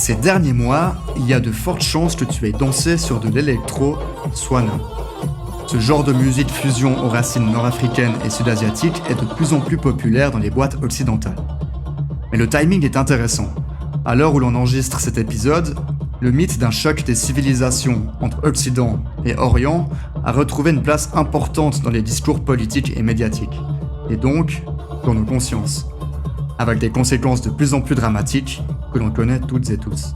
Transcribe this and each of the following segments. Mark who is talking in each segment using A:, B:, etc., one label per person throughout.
A: Ces derniers mois, il y a de fortes chances que tu aies dansé sur de l'électro Swana. Ce genre de musique fusion aux racines nord-africaines et sud-asiatiques est de plus en plus populaire dans les boîtes occidentales. Mais le timing est intéressant. À l'heure où l'on enregistre cet épisode, le mythe d'un choc des civilisations entre Occident et Orient a retrouvé une place importante dans les discours politiques et médiatiques, et donc dans nos consciences, avec des conséquences de plus en plus dramatiques que l'on connaît toutes et tous.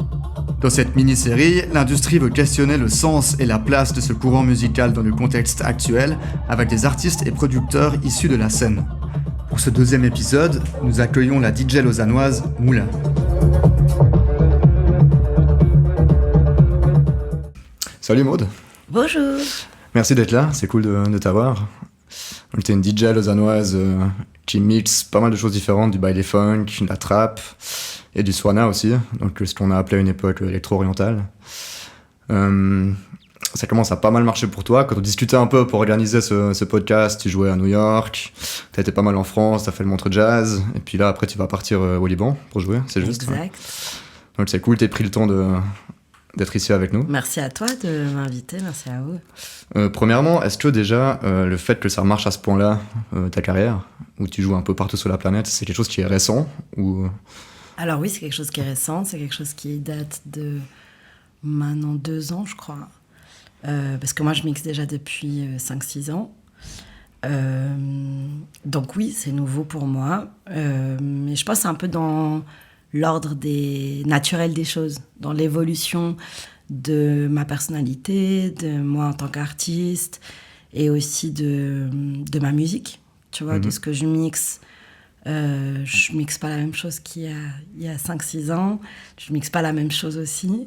A: Dans cette mini-série, l'industrie veut questionner le sens et la place de ce courant musical dans le contexte actuel, avec des artistes et producteurs issus de la scène. Pour ce deuxième épisode, nous accueillons la DJ lausannoise Moulin. Salut Maud.
B: Bonjour.
A: Merci d'être là, c'est cool de t'avoir. Donc t'es une DJ lausannoise qui mixe pas mal de choses différentes, du baile funk, de la trap et du Swana aussi, donc ce qu'on a appelé à une époque l'électro-oriental. Ça commence à pas mal marcher pour toi. Quand on discutait un peu pour organiser ce podcast, tu jouais à New York, t'as été pas mal en France, t'as fait le Montreux Jazz, et puis là après tu vas partir au Liban pour jouer, c'est juste.
B: Exact.
A: Ouais. Donc c'est cool, t'as pris le temps d'être ici avec nous.
B: Merci à toi de m'inviter, merci à vous.
A: Premièrement, est-ce que déjà le fait que ça marche à ce point-là, ta carrière, où tu joues un peu partout sur la planète, c'est quelque chose qui est récent ou...
B: Alors oui, c'est quelque chose qui est récent, c'est quelque chose qui date de maintenant 2 ans, je crois. Parce que moi, je mixe déjà depuis 5-6 ans. Donc oui, c'est nouveau pour moi. Mais je pense que c'est un peu dans l'ordre naturel des choses, dans l'évolution de ma personnalité, de moi en tant qu'artiste, et aussi de ma musique, tu vois, de ce que je mixe. Je mixe pas la même chose qu'il y a 5-6 ans. Je mixe pas la même chose aussi.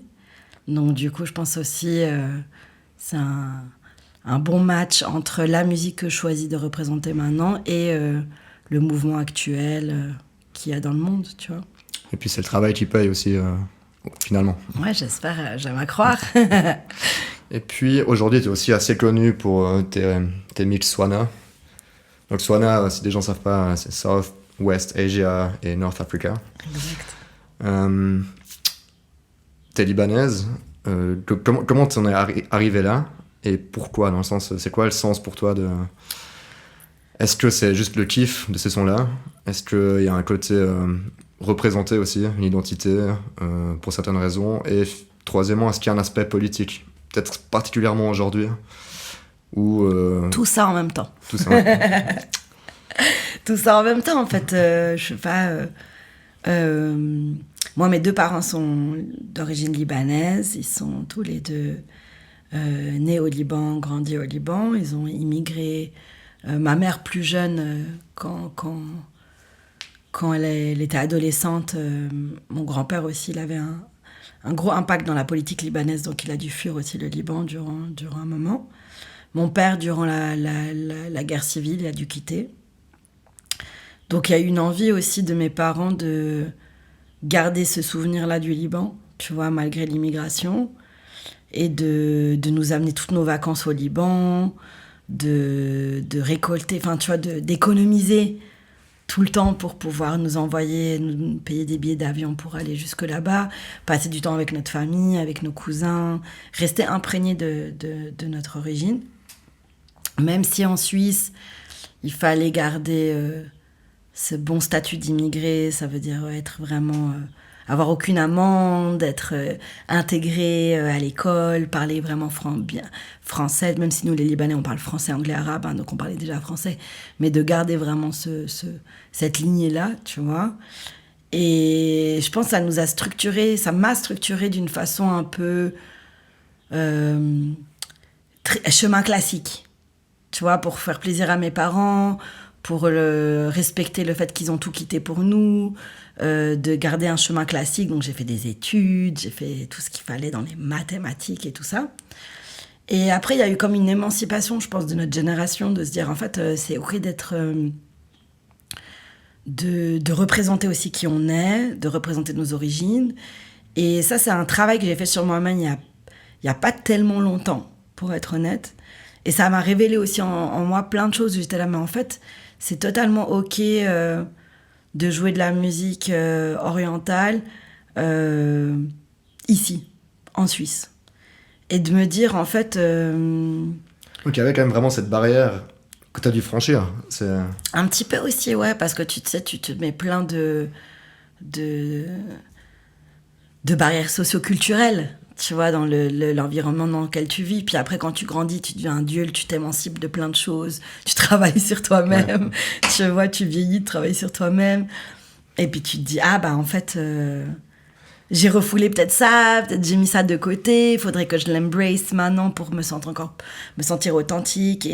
B: Donc du coup, je pense aussi c'est un bon match entre la musique que je choisis de représenter maintenant et le mouvement actuel qu'il y a dans le monde, tu vois.
A: Et puis c'est le travail qui paye aussi, finalement.
B: Ouais, j'espère, j'aime à croire.
A: Et puis aujourd'hui, tu es aussi assez connu pour tes mix Swana. Donc Swana, si des gens ne savent pas, c'est South, West Asia et North Africa.
B: Exact.
A: T'es libanaise. Comment t'en es arrivé là et pourquoi, dans le sens, c'est quoi le sens pour toi de... Est-ce que c'est juste le kiff de ces sons-là? Est-ce qu'il y a un côté représenté aussi, une identité pour certaines raisons? Et troisièmement, est-ce qu'il y a un aspect politique? Peut-être particulièrement aujourd'hui ou
B: Tout ça en même temps.
A: Tout ça.
B: Tout ça en même temps, en fait. Je sais pas... moi, mes 2 parents sont d'origine libanaise. Ils sont tous les deux nés au Liban, grandis au Liban. Ils ont immigré. Ma mère, plus jeune, quand elle était adolescente, mon grand-père aussi, il avait un gros impact dans la politique libanaise, donc il a dû fuir aussi le Liban durant un moment. Mon père, durant la guerre civile, il a dû quitter. Donc il y a eu une envie aussi de mes parents de garder ce souvenir-là du Liban, tu vois, malgré l'immigration, et de nous amener toutes nos vacances au Liban, de récolter, enfin tu vois, d'économiser tout le temps pour pouvoir nous envoyer, nous payer des billets d'avion pour aller jusque là-bas, passer du temps avec notre famille, avec nos cousins, rester imprégné de notre origine. Même si en Suisse, il fallait garder... ce bon statut d'immigré, ça veut dire être vraiment... avoir aucune amende, être intégré à l'école, parler vraiment bien français, même si nous, les Libanais, on parle français, anglais, arabe, hein, donc on parlait déjà français, mais de garder vraiment cette lignée-là, tu vois. Et je pense que ça m'a structuré d'une façon un peu chemin classique, tu vois, pour faire plaisir à mes parents, pour respecter le fait qu'ils ont tout quitté pour nous, de garder un chemin classique. Donc j'ai fait des études, j'ai fait tout ce qu'il fallait dans les mathématiques et tout ça. Et après, il y a eu comme une émancipation, je pense, de notre génération, de se dire, en fait, c'est OK d'être... de représenter aussi qui on est, de représenter nos origines. Et ça, c'est un travail que j'ai fait sur moi-même il y a pas tellement longtemps, pour être honnête. Et ça m'a révélé aussi en moi plein de choses. J'étais là, mais en fait, c'est totalement OK de jouer de la musique orientale ici, en Suisse. Et de me dire, en fait...
C: Donc il y avait quand même vraiment cette barrière que tu as dû franchir. C'est...
B: Un petit peu aussi, ouais, parce que tu sais, tu te mets plein de barrières socio-culturelles, tu vois, dans l'environnement dans lequel tu vis. Puis après, quand tu grandis, tu deviens adulte, tu t'émancipes de plein de choses, tu travailles sur toi-même, tu vois, tu vieillis, tu travailles sur toi-même. Et puis tu te dis, ah bah en fait, j'ai refoulé peut-être ça, peut-être j'ai mis ça de côté, il faudrait que je l'embrace maintenant pour me sentir authentique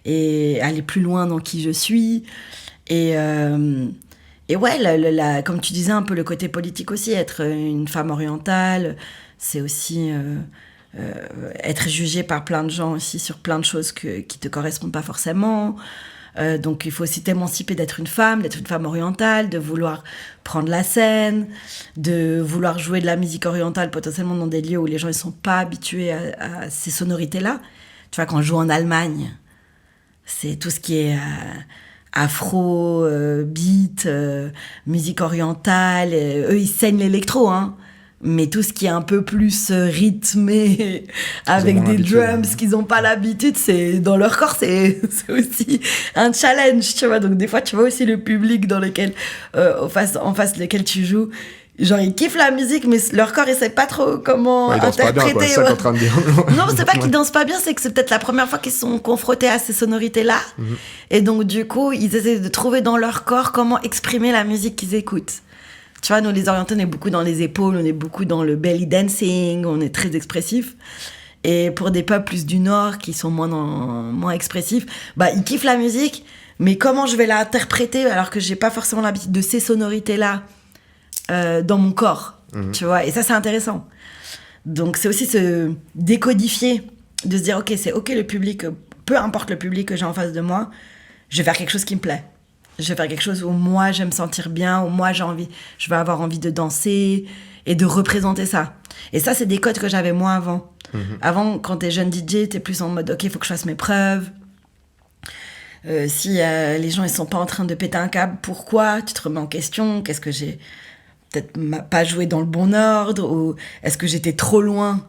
B: et aller plus loin dans qui je suis. Et ouais, comme tu disais, un peu le côté politique aussi, être une femme orientale, c'est aussi être jugée par plein de gens aussi sur plein de choses qui te correspondent pas forcément. Donc il faut aussi t'émanciper d'être une femme orientale, de vouloir prendre la scène, de vouloir jouer de la musique orientale potentiellement dans des lieux où les gens ne sont pas habitués à ces sonorités-là. Tu vois, quand je joue en Allemagne, c'est tout ce qui est afro, beat, musique orientale. Eux, ils saignent l'électro, hein. Mais tout ce qui est un peu plus rythmé, avec des drums qu'ils n'ont pas l'habitude, c'est dans leur corps, c'est aussi un challenge, tu vois. Donc des fois, tu vois aussi le public dans lequel, en face lequel tu joues, genre ils kiffent la musique, mais leur corps, ils ne savent pas trop comment interpréter. Ils dansent pas bien, quoi. C'est ça qu'on est en train de dire. Non, c'est pas qu'ils dansent pas bien, c'est que c'est peut-être la première fois qu'ils sont confrontés à ces sonorités-là. Mm-hmm. Et donc du coup, ils essaient de trouver dans leur corps comment exprimer la musique qu'ils écoutent. Tu vois, nous, les orientaux, on est beaucoup dans les épaules, on est beaucoup dans le belly dancing, on est très expressifs. Et pour des peuples plus du Nord, qui sont moins expressifs, bah, ils kiffent la musique, mais comment je vais l'interpréter alors que j'ai pas forcément l'habitude de ces sonorités-là dans mon corps, tu vois. Et ça, c'est intéressant. Donc, c'est aussi se décodifier, de se dire, OK, c'est OK le public, peu importe le public que j'ai en face de moi, je vais faire quelque chose qui me plaît. Je vais faire quelque chose où moi, je vais me sentir bien, où moi, je vais avoir envie de danser et de représenter ça. Et ça, c'est des codes que j'avais moins avant. Mm-hmm. Avant, quand t'es jeune DJ, t'es plus en mode, OK, il faut que je fasse mes preuves. Si les gens, ils sont pas en train de péter un câble, pourquoi ? Tu te remets en question. Qu'est-ce que j'ai peut-être pas joué dans le bon ordre ? Ou est-ce que j'étais trop loin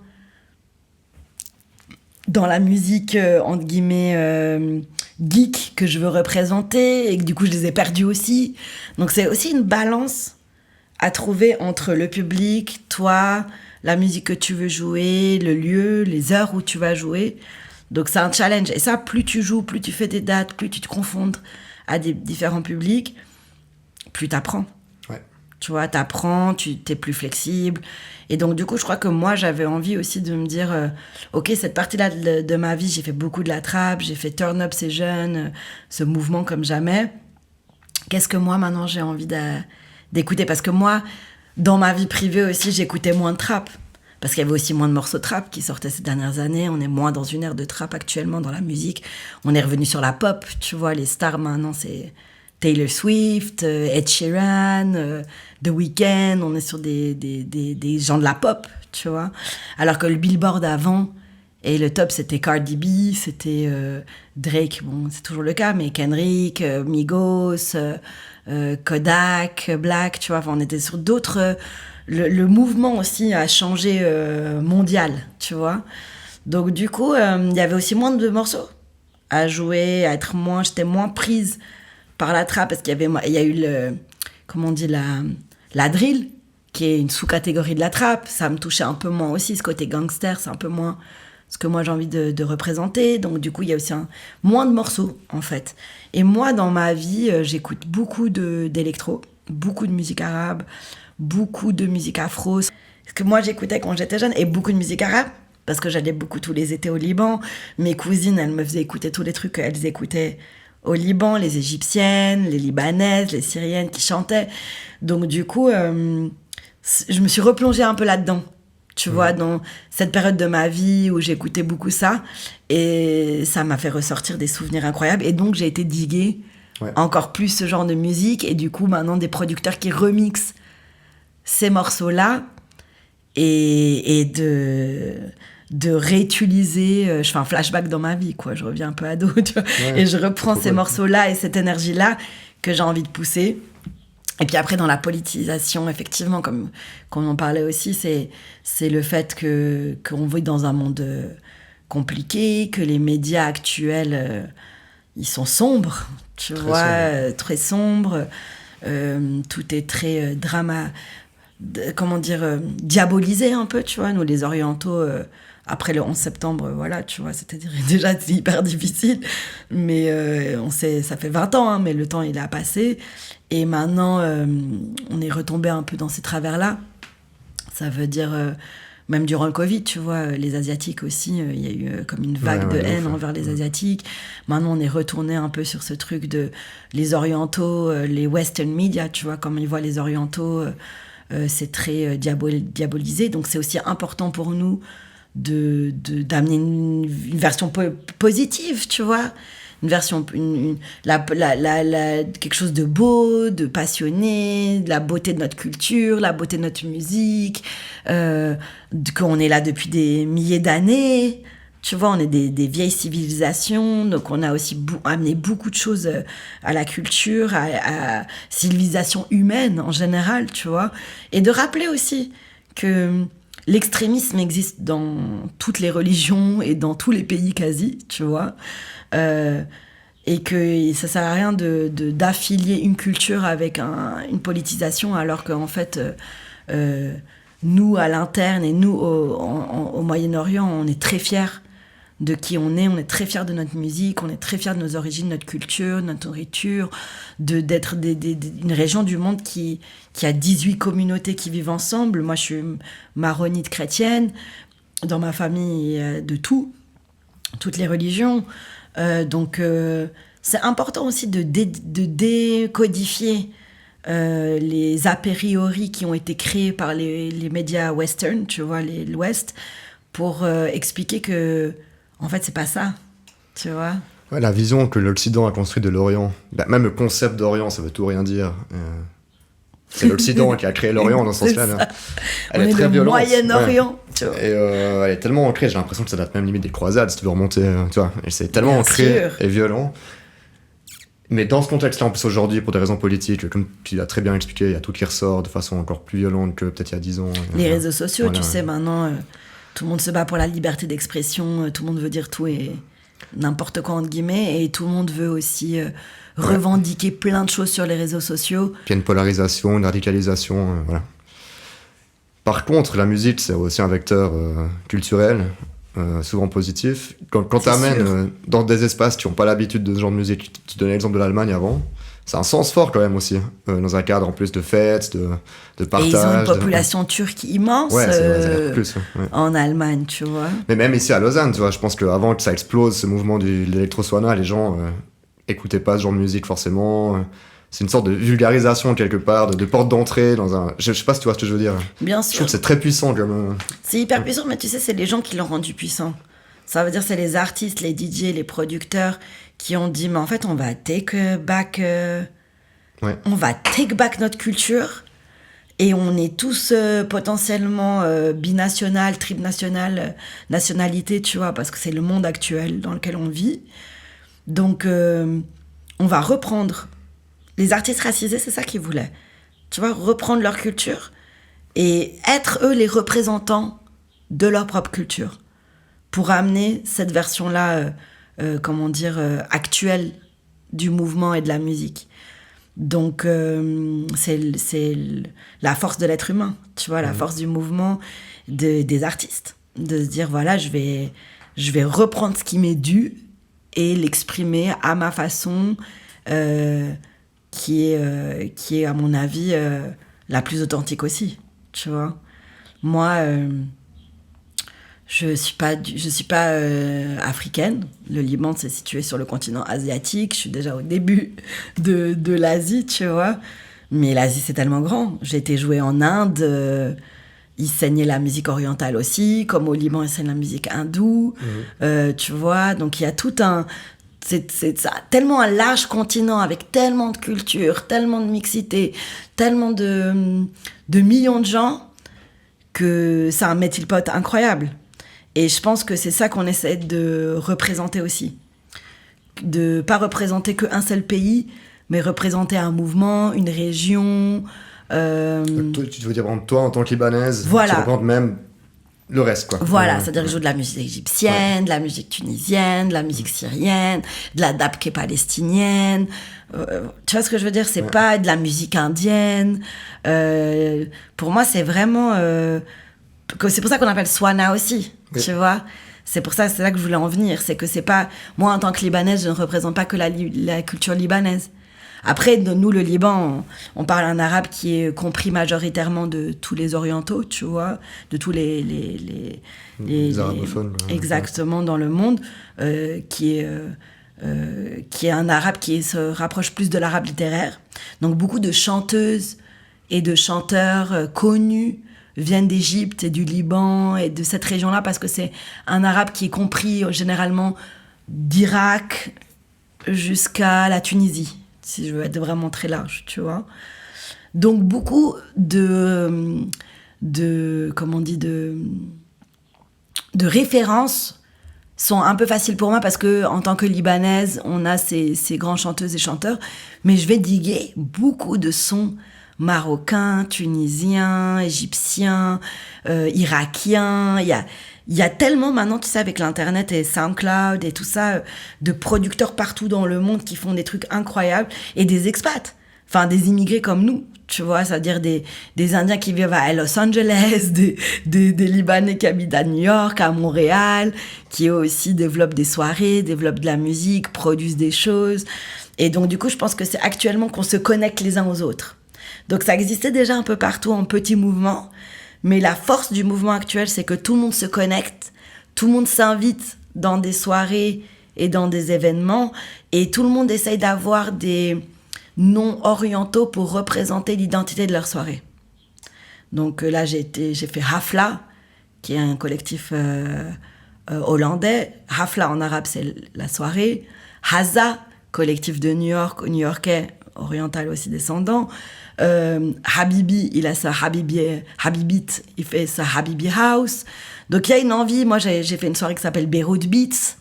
B: dans la musique, entre guillemets... geek que je veux représenter et que du coup je les ai perdus aussi. Donc c'est aussi une balance à trouver entre le public, toi, la musique que tu veux jouer, le lieu, les heures où tu vas jouer. Donc c'est un challenge. Et ça, plus tu joues, plus tu fais des dates, plus tu te confondes à des différents publics, plus t'apprends. Ouais. Tu vois, t'apprends, t'es plus flexible. Et donc, du coup, je crois que moi, j'avais envie aussi de me dire, OK, cette partie-là de ma vie, j'ai fait beaucoup de la trappe, j'ai fait Turn Up, c'est jeune, ce mouvement comme jamais. Qu'est-ce que moi, maintenant, j'ai envie d'écouter ? Parce que moi, dans ma vie privée aussi, j'écoutais moins de trap. Parce qu'il y avait aussi moins de morceaux de trap qui sortaient ces dernières années. On est moins dans une ère de trap actuellement dans la musique. On est revenu sur la pop, tu vois, les stars maintenant, c'est... Taylor Swift, Ed Sheeran, The Weeknd, on est sur des gens de la pop, tu vois. Alors que le Billboard avant, et le top, c'était Cardi B, c'était Drake, bon, c'est toujours le cas, mais Kendrick, Migos, Kodak, Black, tu vois. Enfin, on était sur d'autres... Le mouvement aussi a changé mondial, tu vois. Donc, du coup, il y avait aussi moins de morceaux à jouer, à être moins... J'étais moins prise par la trap, parce qu'il y a eu la drill, qui est une sous-catégorie de la trap. Ça me touchait un peu moins aussi, ce côté gangster, c'est un peu moins ce que moi j'ai envie de représenter. Donc du coup, il y a aussi moins de morceaux, en fait. Et moi, dans ma vie, j'écoute beaucoup d'électro, beaucoup de musique arabe, beaucoup de musique afro. Ce que moi, j'écoutais quand j'étais jeune, et beaucoup de musique arabe, parce que j'allais beaucoup tous les étés au Liban. Mes cousines, elles me faisaient écouter tous les trucs qu'elles écoutaient au Liban, les Égyptiennes, les Libanaises, les Syriennes qui chantaient. Donc du coup, je me suis replongée un peu là-dedans, tu vois, dans cette période de ma vie où j'écoutais beaucoup ça. Et ça m'a fait ressortir des souvenirs incroyables. Et donc, j'ai été diguer encore plus ce genre de musique. Et du coup, maintenant, des producteurs qui remixent ces morceaux-là et de réutiliser, je fais un flashback dans ma vie, quoi. Je reviens un peu ado, tu vois, et je reprends ces morceaux-là et cette énergie-là que j'ai envie de pousser. Et puis après, dans la politisation, effectivement, comme on en parlait aussi, c'est le fait qu'on vit dans un monde compliqué, que les médias actuels, ils sont sombres, tu vois, très sombres. Tout est très diabolisé un peu, tu vois. Nous, les Orientaux, après le 11 septembre, voilà, tu vois, c'est-à-dire déjà c'est hyper difficile, mais ça fait 20 ans, hein, mais le temps il a passé, et maintenant on est retombé un peu dans ces travers-là. Ça veut dire, même durant le Covid, tu vois, les Asiatiques aussi, il y a eu comme une vague de haine envers les Asiatiques. Maintenant on est retourné un peu sur ce truc de les Orientaux, les Western media, tu vois, comme ils voient les Orientaux, c'est très diabolisé, donc c'est aussi important pour nous d'amener une version positive, tu vois, une version quelque chose de beau, de passionné, de la beauté de notre culture, la beauté de notre musique, qu'on est là depuis des milliers d'années, tu vois, on est des vieilles civilisations, donc on a aussi amené beaucoup de choses à la culture, à civilisation humaine en général, tu vois, et de rappeler aussi que l'extrémisme existe dans toutes les religions et dans tous les pays quasi, tu vois. Et que ça sert à rien d'affilier une culture avec une politisation, alors qu'en fait, nous, à l'interne, et nous, au Moyen-Orient, on est très fiers de qui on est très fiers de notre musique, on est très fiers de nos origines, notre culture, notre nourriture, d'être une région du monde qui a 18 communautés qui vivent ensemble. Moi, je suis maronite chrétienne, dans ma famille, de toutes les religions. Donc, c'est important aussi de décodifier les a priori qui ont été créés par les médias western, tu vois, l'Ouest, pour expliquer que en fait, c'est pas ça, tu vois.
C: Ouais, la vision que l'Occident a construite de l'Orient, même le concept d'Orient, ça veut tout rien dire. C'est l'Occident qui a créé l'Orient dans ce sens-là. Elle est très violente.
B: Moyen-Orient, tu vois.
C: Et elle est tellement ancrée, j'ai l'impression que ça date même limite des croisades, si tu veux remonter, tu vois. Et c'est tellement ancré et violent. Mais dans ce contexte-là, en plus aujourd'hui, pour des raisons politiques, comme tu l'as très bien expliqué, il y a tout qui ressort de façon encore plus violente que peut-être il y a 10 ans.
B: Les réseaux sociaux, voilà, tu sais, maintenant, tout le monde se bat pour la liberté d'expression, tout le monde veut dire tout et n'importe quoi, entre guillemets, et tout le monde veut aussi revendiquer plein de choses sur les réseaux sociaux.
C: Puis il y a une polarisation, une radicalisation, voilà. Par contre, la musique, c'est aussi un vecteur culturel, souvent positif. Quand tu amènes dans des espaces qui n'ont pas l'habitude de ce genre de musique, tu donnais l'exemple de l'Allemagne avant, c'est un sens fort quand même aussi, dans un cadre en plus de fêtes, de partage. Et
B: ils ont une population turque immense en Allemagne, tu vois.
C: Mais même ici à Lausanne, tu vois, je pense qu'avant que ça explose, ce mouvement de l'électro-swana, les gens écoutaient pas ce genre de musique forcément. C'est une sorte de vulgarisation quelque part, de porte d'entrée dans un... Je sais pas si tu vois ce que je veux dire.
B: Bien sûr.
C: Je trouve que c'est très puissant comme...
B: C'est hyper puissant, mais tu sais, c'est les gens qui l'ont rendu puissant. Ça veut dire c'est les artistes, les DJ, les producteurs qui ont dit, mais en fait, on va take back notre culture, et on est tous potentiellement binational, trinational, nationalité, tu vois, parce que c'est le monde actuel dans lequel on vit. Donc, on va reprendre. Les artistes racisés, c'est ça qu'ils voulaient. Tu vois, reprendre leur culture et être, eux, les représentants de leur propre culture pour amener cette version-là, actuelle du mouvement et de la musique. Donc, c'est la force de l'être humain, tu vois, la force du mouvement des artistes. De se dire, voilà, je vais reprendre ce qui m'est dû et l'exprimer à ma façon, qui est, à mon avis, la plus authentique aussi, tu vois. Moi, je suis pas africaine. Le Liban, c'est situé sur le continent asiatique. Je suis déjà au début de l'Asie, tu vois. Mais l'Asie, c'est tellement grand. J'ai été jouer en Inde. Ils saignaient la musique orientale aussi, comme au Liban, ils saignent la musique hindoue. Tu vois, donc il y a tout un... C'est tellement un large continent avec tellement de cultures, tellement de mixité, tellement de millions de gens que c'est un melting pot incroyable. Et je pense que c'est ça qu'on essaie de représenter aussi. De pas représenter qu'un seul pays, mais représenter un mouvement, une région.
C: Toi, tu veux dire, toi, en tant que Libanaise,
B: Voilà.
C: tu représentes même le reste, quoi.
B: Voilà, c'est-à-dire que je joue de la musique égyptienne, de la musique tunisienne, de la musique syrienne, de la dabke palestinienne. Tu vois ce que je veux dire? C'est pas de la musique indienne. Pour moi, c'est vraiment... c'est pour ça qu'on appelle Swana aussi, tu vois? C'est pour ça, c'est là que je voulais en venir. C'est que c'est pas... Moi, en tant que Libanaise, je ne représente pas que la culture libanaise. Après, nous, le Liban, on parle un arabe qui est compris majoritairement de tous les orientaux, tu vois, de tous les
C: arabophones.
B: Exactement, dans le monde, qui est un arabe qui se rapproche plus de l'arabe littéraire. Donc, beaucoup de chanteuses et de chanteurs connus viennent d'Égypte et du Liban et de cette région-là, parce que c'est un arabe qui est compris généralement d'Irak jusqu'à la Tunisie, si je veux être vraiment très large, tu vois. Donc beaucoup de références sont un peu faciles pour moi, parce que en tant que Libanaise, on a ces grands chanteuses et chanteurs, mais je vais diguer beaucoup de sons marocains, tunisiens, égyptiens, irakiens. Il y a tellement maintenant, tu sais, avec l'Internet et SoundCloud et tout ça, de producteurs partout dans le monde qui font des trucs incroyables, et des expats, enfin des immigrés comme nous, tu vois, c'est-à-dire des Indiens qui vivent à Los Angeles, des Libanais qui habitent à New York, à Montréal, qui eux aussi développent des soirées, développent de la musique, produisent des choses. Et donc du coup, je pense que c'est actuellement qu'on se connecte les uns aux autres. Donc ça existait déjà un peu partout en petits mouvements, mais la force du mouvement actuel, c'est que tout le monde se connecte, tout le monde s'invite dans des soirées et dans des événements, et tout le monde essaye d'avoir des noms orientaux pour représenter l'identité de leur soirée. Donc là, j'ai fait Hafla, qui est un collectif hollandais. Hafla en arabe, c'est la soirée. Haza, collectif de New York, new-yorkais, oriental aussi descendant. Habibi, il a sa Habibit, il fait sa Habibi House. Donc il y a une envie. Moi, j'ai fait une soirée qui s'appelle Beyrouth Beats.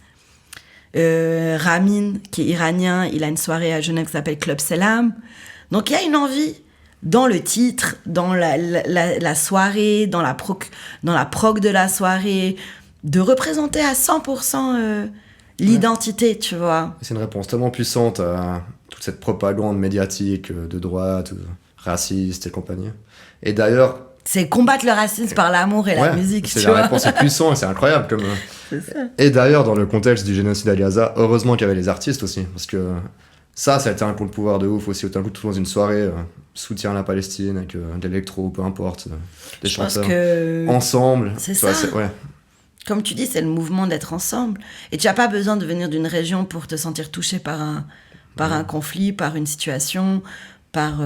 B: Ramin, qui est iranien, il a une soirée à Genève qui s'appelle Club Selam. Donc il y a une envie dans le titre, dans la soirée, dans la prog de la soirée, de représenter à 100% l'identité, tu vois.
C: C'est une réponse tellement puissante à toute cette propagande médiatique de droite, raciste et compagnie. Et d'ailleurs...
B: C'est combattre le racisme par l'amour et la musique, tu vois.
C: La réponse est puissante, c'est incroyable.
B: C'est ça.
C: Et d'ailleurs, dans le contexte du génocide à Gaza, heureusement qu'il y avait les artistes aussi, parce que ça a été un contre-pouvoir de ouf aussi. Tout d'un coup, tout dans une soirée, soutien à la Palestine, avec de l'électro, peu importe, des chanteurs ensemble.
B: C'est ça. Comme tu dis, c'est le mouvement d'être ensemble. Et tu n'as pas besoin de venir d'une région pour te sentir touché par un conflit, par une situation, par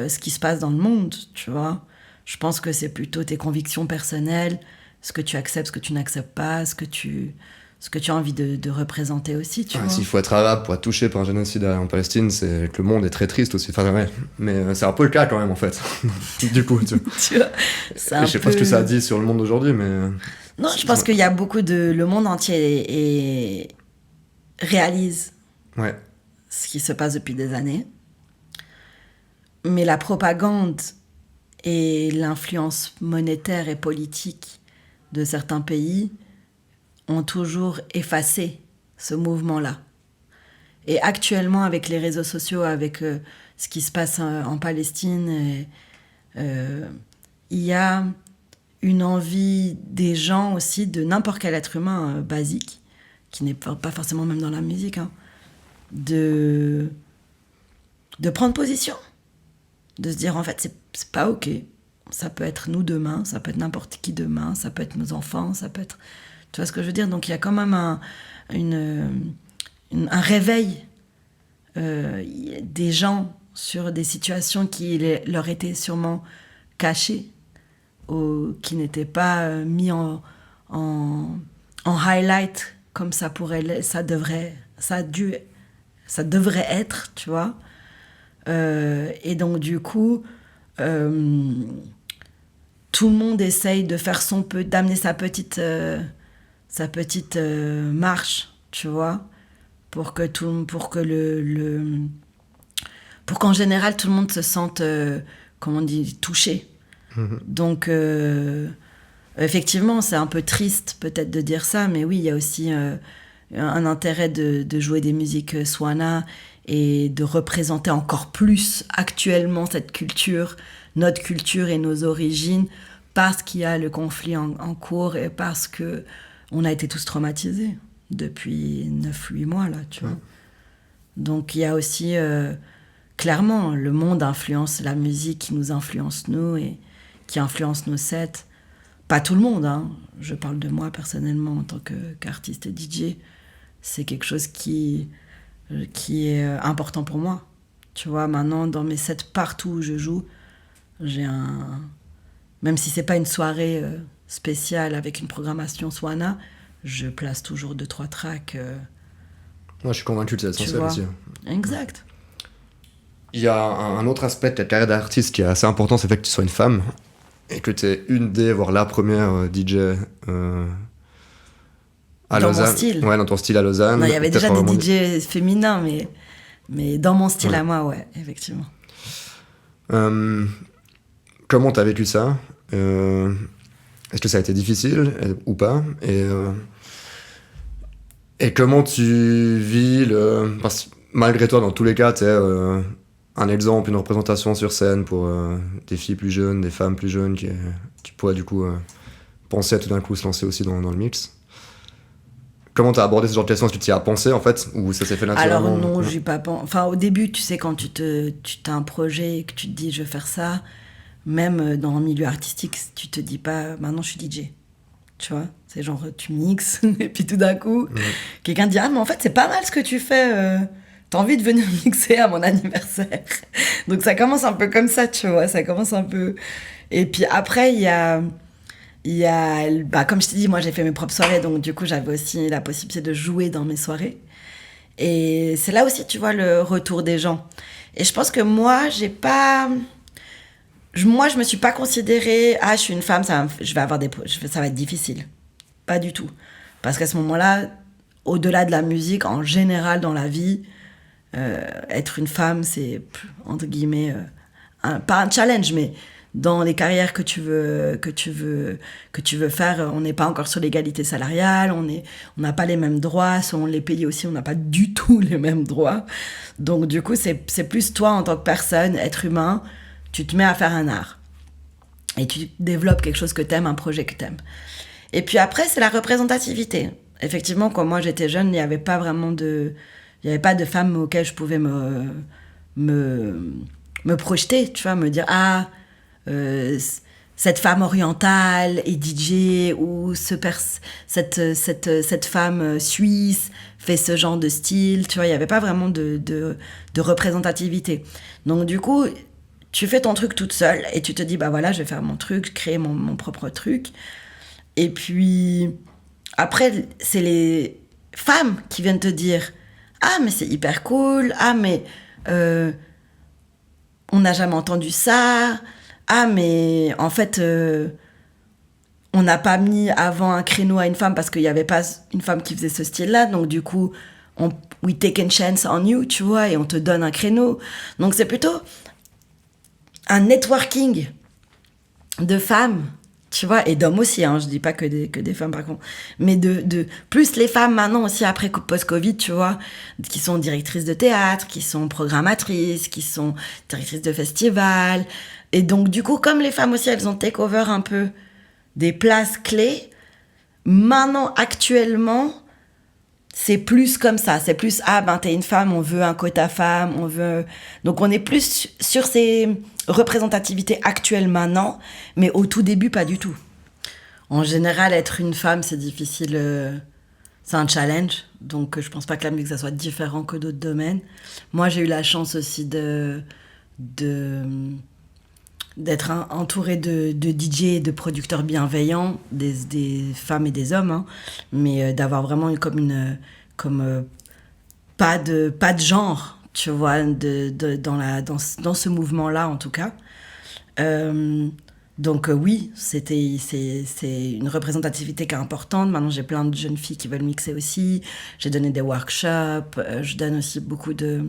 B: ce qui se passe dans le monde, tu vois. Je pense que c'est plutôt tes convictions personnelles, ce que tu acceptes, ce que tu n'acceptes pas, ce que tu as envie de représenter aussi, tu vois.
C: S'il faut être arabe pour être touché par un génocide en Palestine, c'est que le monde est très triste aussi. Enfin, mais c'est un peu le cas quand même, en fait. Du coup, tu vois, je sais pas ce que ça a dit sur le monde d'aujourd'hui, mais...
B: Non, je pense qu'il y a beaucoup le monde entier réalise ce qui se passe depuis des années. Mais la propagande et l'influence monétaire et politique de certains pays ont toujours effacé ce mouvement-là. Et actuellement, avec les réseaux sociaux, avec ce qui se passe en Palestine, il y a une envie des gens aussi, de n'importe quel être humain basique, qui n'est pas forcément même dans la musique, de prendre position. De se dire, en fait, c'est pas OK. Ça peut être nous demain, ça peut être n'importe qui demain, ça peut être nos enfants, ça peut être... Tu vois ce que je veux dire? Donc il y a quand même un réveil des gens sur des situations qui leur étaient sûrement cachées, ou qui n'étaient pas mis en highlight comme ça devrait être, tu vois. Et donc du coup tout le monde essaye de faire d'amener sa petite marche, tu vois, pour qu'en général tout le monde se sente, comment on dit, touché. Donc, effectivement, c'est un peu triste peut-être de dire ça, mais oui, il y a aussi un intérêt de jouer des musiques Swana et de représenter encore plus actuellement cette culture, notre culture et nos origines, parce qu'il y a le conflit en cours et parce qu'on a été tous traumatisés depuis 9-8 mois, là, tu vois. Donc, il y a aussi, clairement, le monde influence la musique qui nous influence, nous, et qui influence nos sets. Pas tout le monde, hein. Je parle de moi personnellement en tant qu'artiste et DJ. C'est quelque chose qui est important pour moi. Tu vois, maintenant, dans mes sets, partout où je joue, j'ai même si c'est pas une soirée spéciale avec une programmation Swana, je place toujours 2-3 tracks.
C: Moi, je suis convaincu que c'est essentiel aussi.
B: Exact.
C: Il y a un autre aspect de ta carrière d'artiste qui est assez important, c'est le fait que tu sois une femme et que tu es une des, voire la première DJ à
B: dans
C: Lausanne.
B: Mon style.
C: Ouais, dans ton style à Lausanne.
B: Non, il y avait déjà des DJ féminins, mais dans mon style à moi, ouais, effectivement.
C: Comment t'as vécu ça? Est-ce que ça a été difficile ou pas? Et comment tu vis parce que malgré toi, dans tous les cas, t'es un exemple, une représentation sur scène pour des filles plus jeunes, des femmes plus jeunes qui pourraient du coup penser à tout d'un coup se lancer aussi dans le mix. Comment t'as abordé ce genre de question? Est-ce que tu y as pensé en fait? Ou ça s'est fait naturellement?
B: Alors non, j'ai pas pensé. Enfin, au début, tu sais, quand tu t'as un projet et que tu te dis je vais faire ça, même dans le milieu artistique, tu te dis pas maintenant je suis DJ. Tu vois? C'est genre tu mixes et puis tout d'un coup, quelqu'un te dit ah, mais en fait, c'est pas mal ce que tu fais. T'as envie de venir mixer à mon anniversaire. Donc ça commence un peu comme ça, tu vois. Ça commence un peu. Et puis après, il y a comme je t'ai dit, moi j'ai fait mes propres soirées, donc du coup j'avais aussi la possibilité de jouer dans mes soirées. Et c'est là aussi, tu vois, le retour des gens. Et je pense que moi, je me suis pas considérée, je suis une femme, ça va être difficile. Pas du tout. Parce qu'à ce moment-là, au-delà de la musique, en général dans la vie, être une femme, c'est, entre guillemets, pas un challenge, mais dans les carrières que tu veux faire, on n'est pas encore sur l'égalité salariale, on n'a pas les mêmes droits, selon les pays aussi, on n'a pas du tout les mêmes droits. Donc du coup, c'est plus toi en tant que personne, être humain, tu te mets à faire un art. Et tu développes quelque chose que t'aimes, un projet que t'aimes. Et puis après, c'est la représentativité. Effectivement, quand moi j'étais jeune, il n'y avait pas de femmes auxquelles je pouvais me projeter, tu vois, me dire cette femme orientale est DJ, ou cette femme suisse fait ce genre de style, tu vois, il n'y avait pas vraiment de représentativité. Donc du coup, tu fais ton truc toute seule et tu te dis, bah voilà, je vais faire mon truc, créer mon propre truc. Et puis après, c'est les femmes qui viennent te dire, ah mais c'est hyper cool, ah mais on n'a jamais entendu ça, ah mais en fait on n'a pas mis avant un créneau à une femme parce qu'il n'y avait pas une femme qui faisait ce style-là, donc du coup we take a chance on you, tu vois, et on te donne un créneau. Donc c'est plutôt un networking de femmes, tu vois, et d'hommes aussi, hein, je dis pas que des femmes par contre, mais de plus les femmes maintenant aussi après post-Covid, tu vois, qui sont directrices de théâtre, qui sont programmatrices, qui sont directrices de festivals. Et donc du coup, comme les femmes aussi, elles ont take over un peu des places clés, maintenant actuellement, c'est plus comme ça, c'est plus t'es une femme, on veut un quota femme, donc on est plus sur ces représentativités actuelles maintenant, mais au tout début pas du tout. En général, être une femme, c'est difficile, c'est un challenge, donc je pense pas que la musique ça soit différent que d'autres domaines. Moi, j'ai eu la chance aussi d'être entourée de DJ et de producteurs bienveillants, des femmes et des hommes, hein, mais d'avoir vraiment pas de genre, tu vois, dans ce mouvement-là en tout cas. Donc oui, c'est une représentativité qui est importante. Maintenant, j'ai plein de jeunes filles qui veulent mixer aussi. J'ai donné des workshops. Je donne aussi beaucoup de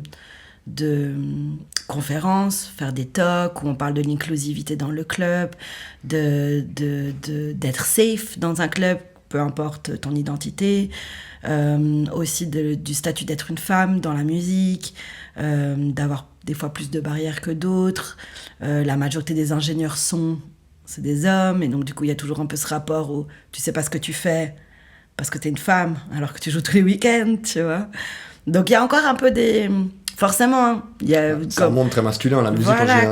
B: conférences, faire des talks où on parle de l'inclusivité dans le club, d'être safe dans un club, peu importe ton identité, aussi du statut d'être une femme dans la musique, d'avoir des fois plus de barrières que d'autres. La majorité des ingénieurs c'est des hommes, et donc du coup il y a toujours un peu ce rapport où tu sais pas ce que tu fais parce que t'es une femme alors que tu joues tous les week-ends, tu vois. Donc il y a encore un peu des... Forcément, hein,
C: c'est un monde très masculin, la musique en général.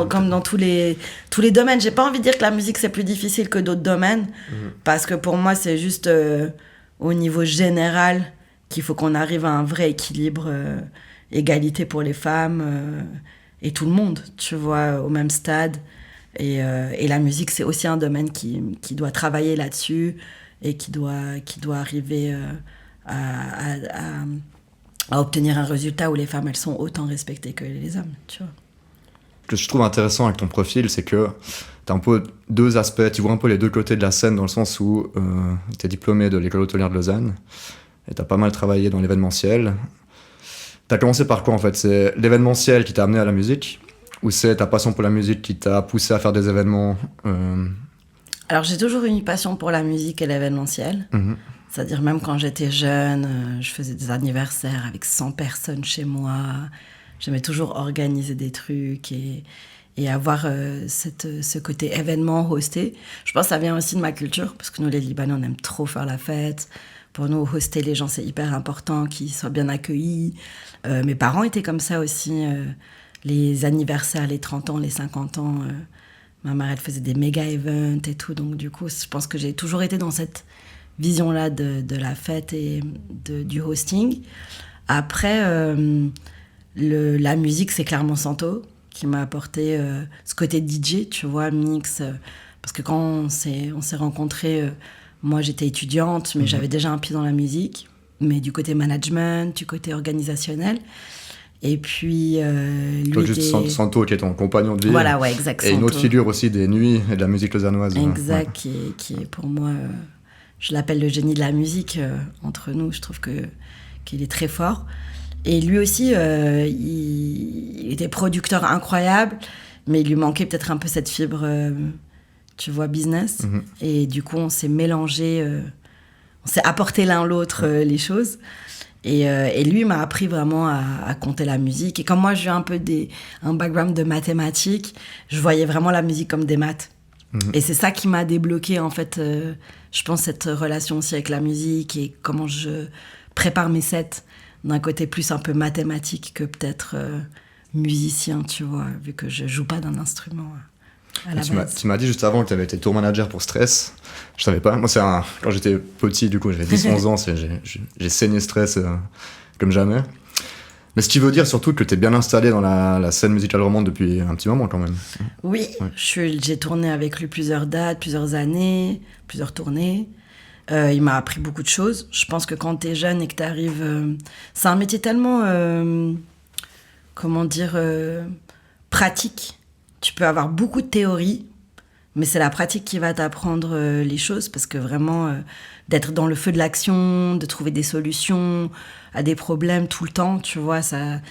B: Comme dans tous les domaines. J'ai pas envie de dire que la musique c'est plus difficile que d'autres domaines, parce que pour moi c'est juste au niveau général qu'il faut qu'on arrive à un vrai équilibre, égalité pour les femmes et tout le monde, tu vois, au même stade. Et la musique c'est aussi un domaine qui doit travailler là-dessus et qui doit arriver à obtenir un résultat où les femmes, elles sont autant respectées que les hommes, tu vois.
C: Ce que je trouve intéressant avec ton profil, c'est que tu as un peu deux aspects, tu vois un peu les deux côtés de la scène, dans le sens où tu es diplômé de l'école hôtelière de Lausanne, et tu as pas mal travaillé dans l'événementiel. Tu as commencé par quoi, en fait? C'est l'événementiel qui t'a amené à la musique, ou c'est ta passion pour la musique qui t'a poussé à faire des événements
B: Alors, j'ai toujours eu une passion pour la musique et l'événementiel. C'est-à-dire, même quand j'étais jeune, je faisais des anniversaires avec 100 personnes chez moi. J'aimais toujours organiser des trucs et avoir ce côté événement hosté. Je pense que ça vient aussi de ma culture, parce que nous, les Libanais, on aime trop faire la fête. Pour nous, hoster les gens, c'est hyper important, qu'ils soient bien accueillis. Mes parents étaient comme ça aussi. Les anniversaires, les 30 ans, les 50 ans, ma mère, elle faisait des méga events et tout. Donc, du coup, je pense que j'ai toujours été dans cette vision-là de la fête et du hosting. Après, la musique, c'est clairement Santo qui m'a apporté ce côté DJ, tu vois, mix. Parce que quand on s'est rencontrés, moi, j'étais étudiante, mais j'avais déjà un pied dans la musique, mais du côté management, du côté organisationnel. Et puis,
C: toi, juste Santo, qui est ton compagnon de vie.
B: Voilà, ouais, exact.
C: Et une autre figure aussi des nuits et de la musique lausannoise.
B: Exact, ouais. qui est pour moi... je l'appelle le génie de la musique entre nous. Je trouve qu'il est très fort. Et lui aussi, il était producteur incroyable, mais il lui manquait peut-être un peu cette fibre, tu vois, business. Et du coup, on s'est mélangés, on s'est apporté l'un l'autre les choses. Et lui m'a appris vraiment à compter la musique. Et comme moi, j'ai un peu un background de mathématiques, je voyais vraiment la musique comme des maths. Et c'est ça qui m'a débloqué, en fait, je pense, cette relation aussi avec la musique et comment je prépare mes sets d'un côté plus un peu mathématique que peut-être musicien, tu vois, vu que je joue pas d'un instrument à la base.
C: Tu m'as dit juste avant que tu avais été tour manager pour Stress. Je savais pas. Moi, quand j'étais petit, du coup, j'avais 10-11 ans, j'ai saigné Stress comme jamais. Mais ce qui veut dire surtout que tu es bien installé dans la scène musicale romande depuis un petit moment quand même.
B: Oui, ouais. J'ai tourné avec lui plusieurs dates, plusieurs années, plusieurs tournées. Il m'a appris beaucoup de choses. Je pense que quand tu es jeune et que tu arrives... c'est un métier tellement, pratique. Tu peux avoir beaucoup de théorie, mais c'est la pratique qui va t'apprendre les choses, parce que vraiment, d'être dans le feu de l'action, de trouver des solutions à des problèmes tout le temps, tu vois, ça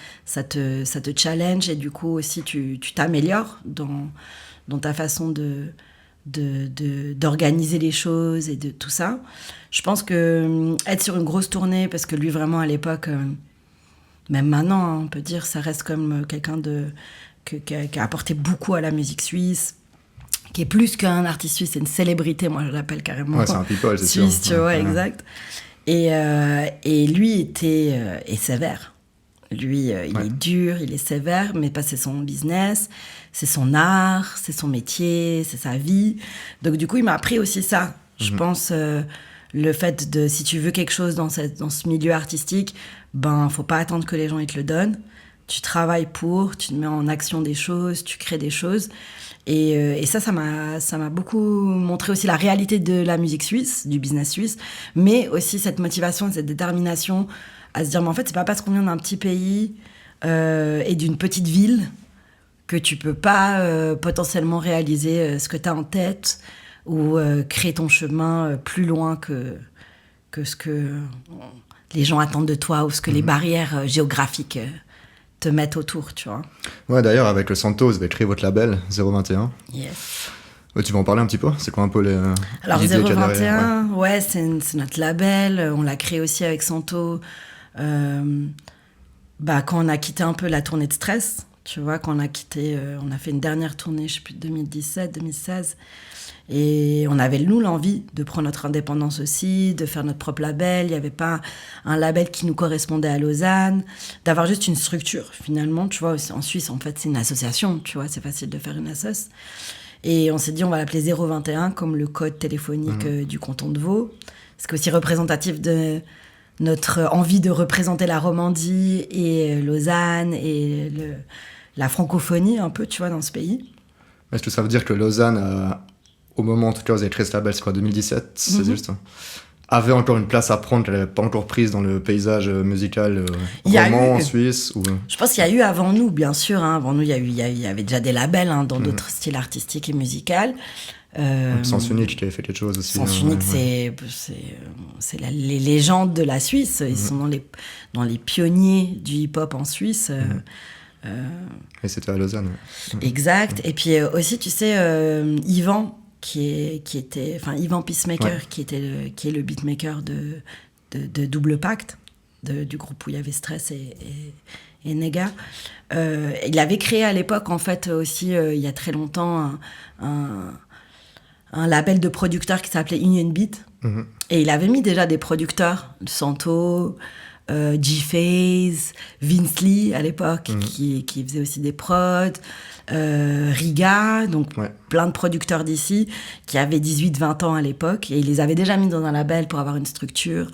B: te challenge, et du coup aussi tu t'améliores dans ta façon d'organiser les choses et de tout ça. Je pense que être sur une grosse tournée, parce que lui vraiment à l'époque, même maintenant, hein, on peut dire, ça reste comme quelqu'un qui a apporté beaucoup à la musique suisse, qui est plus qu'un artiste suisse, c'est une célébrité, moi je l'appelle carrément.
C: Ouais, c'est un people, c'est
B: suisse,
C: sûr.
B: Tu vois, exact. Et lui est sévère. Lui, il est dur, il est sévère, mais c'est son business, c'est son art, c'est son métier, c'est sa vie. Donc du coup, il m'a appris aussi ça. Je pense, le fait de, si tu veux quelque chose dans ce milieu artistique, faut pas attendre que les gens ils te le donnent. Tu travailles tu te mets en action des choses, tu crées des choses. Et ça m'a beaucoup montré aussi la réalité de la musique suisse, du business suisse, mais aussi cette motivation, cette détermination à se dire, mais en fait, c'est pas parce qu'on vient d'un petit pays et d'une petite ville que tu peux pas potentiellement réaliser ce que tu as en tête ou créer ton chemin plus loin que ce que les gens attendent de toi ou ce que les barrières géographiques te mettent autour, tu vois.
C: Ouais, d'ailleurs, avec le Santo, vous avez créé votre label 021.
B: Yes.
C: Ouais, tu vas en parler un petit peu? C'est quoi un peu les
B: Alors
C: l'idée qu'il y a
B: 021,
C: derrière?
B: ouais, c'est notre label. On l'a créé aussi avec Santo. Quand on a quitté un peu la tournée de Stress, tu vois, quand on a quitté, on a fait une dernière tournée, je sais plus, 2017, 2016. Et on avait, nous, l'envie de prendre notre indépendance aussi, de faire notre propre label. Il n'y avait pas un label qui nous correspondait à Lausanne, d'avoir juste une structure, finalement. Tu vois, en Suisse, en fait, c'est une association, tu vois, c'est facile de faire une assoce. Et on s'est dit, on va l'appeler 021, comme le code téléphonique du canton de Vaud. C'est aussi représentatif de notre envie de représenter la Romandie et Lausanne et la francophonie, un peu, tu vois, dans ce pays.
C: Est-ce que ça veut dire que Lausanne, au moment en tout cas où vous avez créé ce label, c'est quoi, 2017, c'est juste, avait encore une place à prendre qu'elle n'avait pas encore prise dans le paysage musical roman en Suisse ou...
B: Je pense qu'il y a eu avant nous, bien sûr. Hein. Avant nous, il y avait déjà des labels dans d'autres styles artistiques et musicaux.
C: Sens Unique qui avait fait quelque chose aussi.
B: Sens Unique, c'est les légendes de la Suisse. Ils sont dans les pionniers du hip-hop en Suisse.
C: Et c'était à Lausanne.
B: Exact. Et puis aussi, tu sais, Yvan, Yvan Peacemaker, qui est le beatmaker de Double Pacte, du groupe où il y avait Stress et Nega. Il avait créé à l'époque, en fait, aussi, il y a très longtemps, un label de producteurs qui s'appelait Union Beat. Et il avait mis déjà des producteurs, Santo, G-Phase, Vince Lee à l'époque, qui faisait aussi des prods, Riga, donc plein de producteurs d'ici qui avaient 18-20 ans à l'époque, et il les avait déjà mis dans un label pour avoir une structure.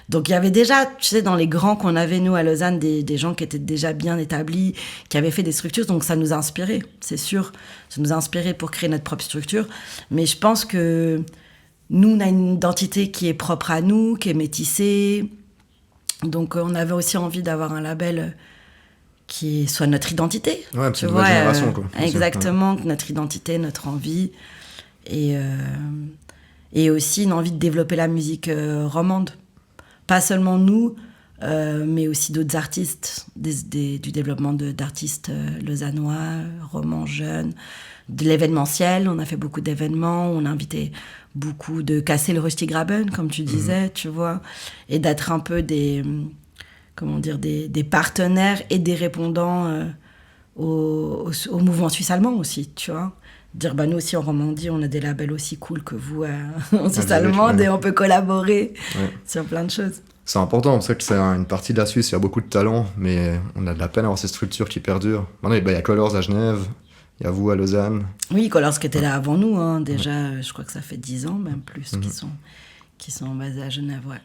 B: Donc il y avait déjà, tu sais, dans les grands qu'on avait nous à Lausanne, des gens qui étaient déjà bien établis, qui avaient fait des structures, donc ça nous a inspiré, c'est sûr. Ça nous a inspiré pour créer notre propre structure. Mais je pense que nous, on a une identité qui est propre à nous, qui est métissée. Donc on avait aussi envie d'avoir un label qui soit notre identité.
C: Ouais, c'est une nouvelle génération, quoi.
B: Exactement, notre identité, notre envie. Et aussi une envie de développer la musique romande. Pas seulement nous, mais aussi d'autres artistes, du développement d'artistes lausannois, romans jeunes, de l'événementiel. On a fait beaucoup d'événements, on a invité beaucoup de casser le Röstigraben, comme tu disais, tu vois, et d'être un peu des partenaires et des répondants au mouvement suisse-allemand aussi, tu vois. Dire, nous aussi en Romandie, on a des labels aussi cool que vous en Suisse allemande, et on peut collaborer sur plein de choses.
C: C'est important, c'est vrai que c'est une partie de la Suisse, il y a beaucoup de talent, mais on a de la peine à avoir ces structures qui perdurent. Maintenant, il y a Colors à Genève, il y a vous à Lausanne.
B: Oui, Colors qui était là avant nous, déjà, je crois que ça fait 10 ans, même plus, qui sont basés à Genève, ouais.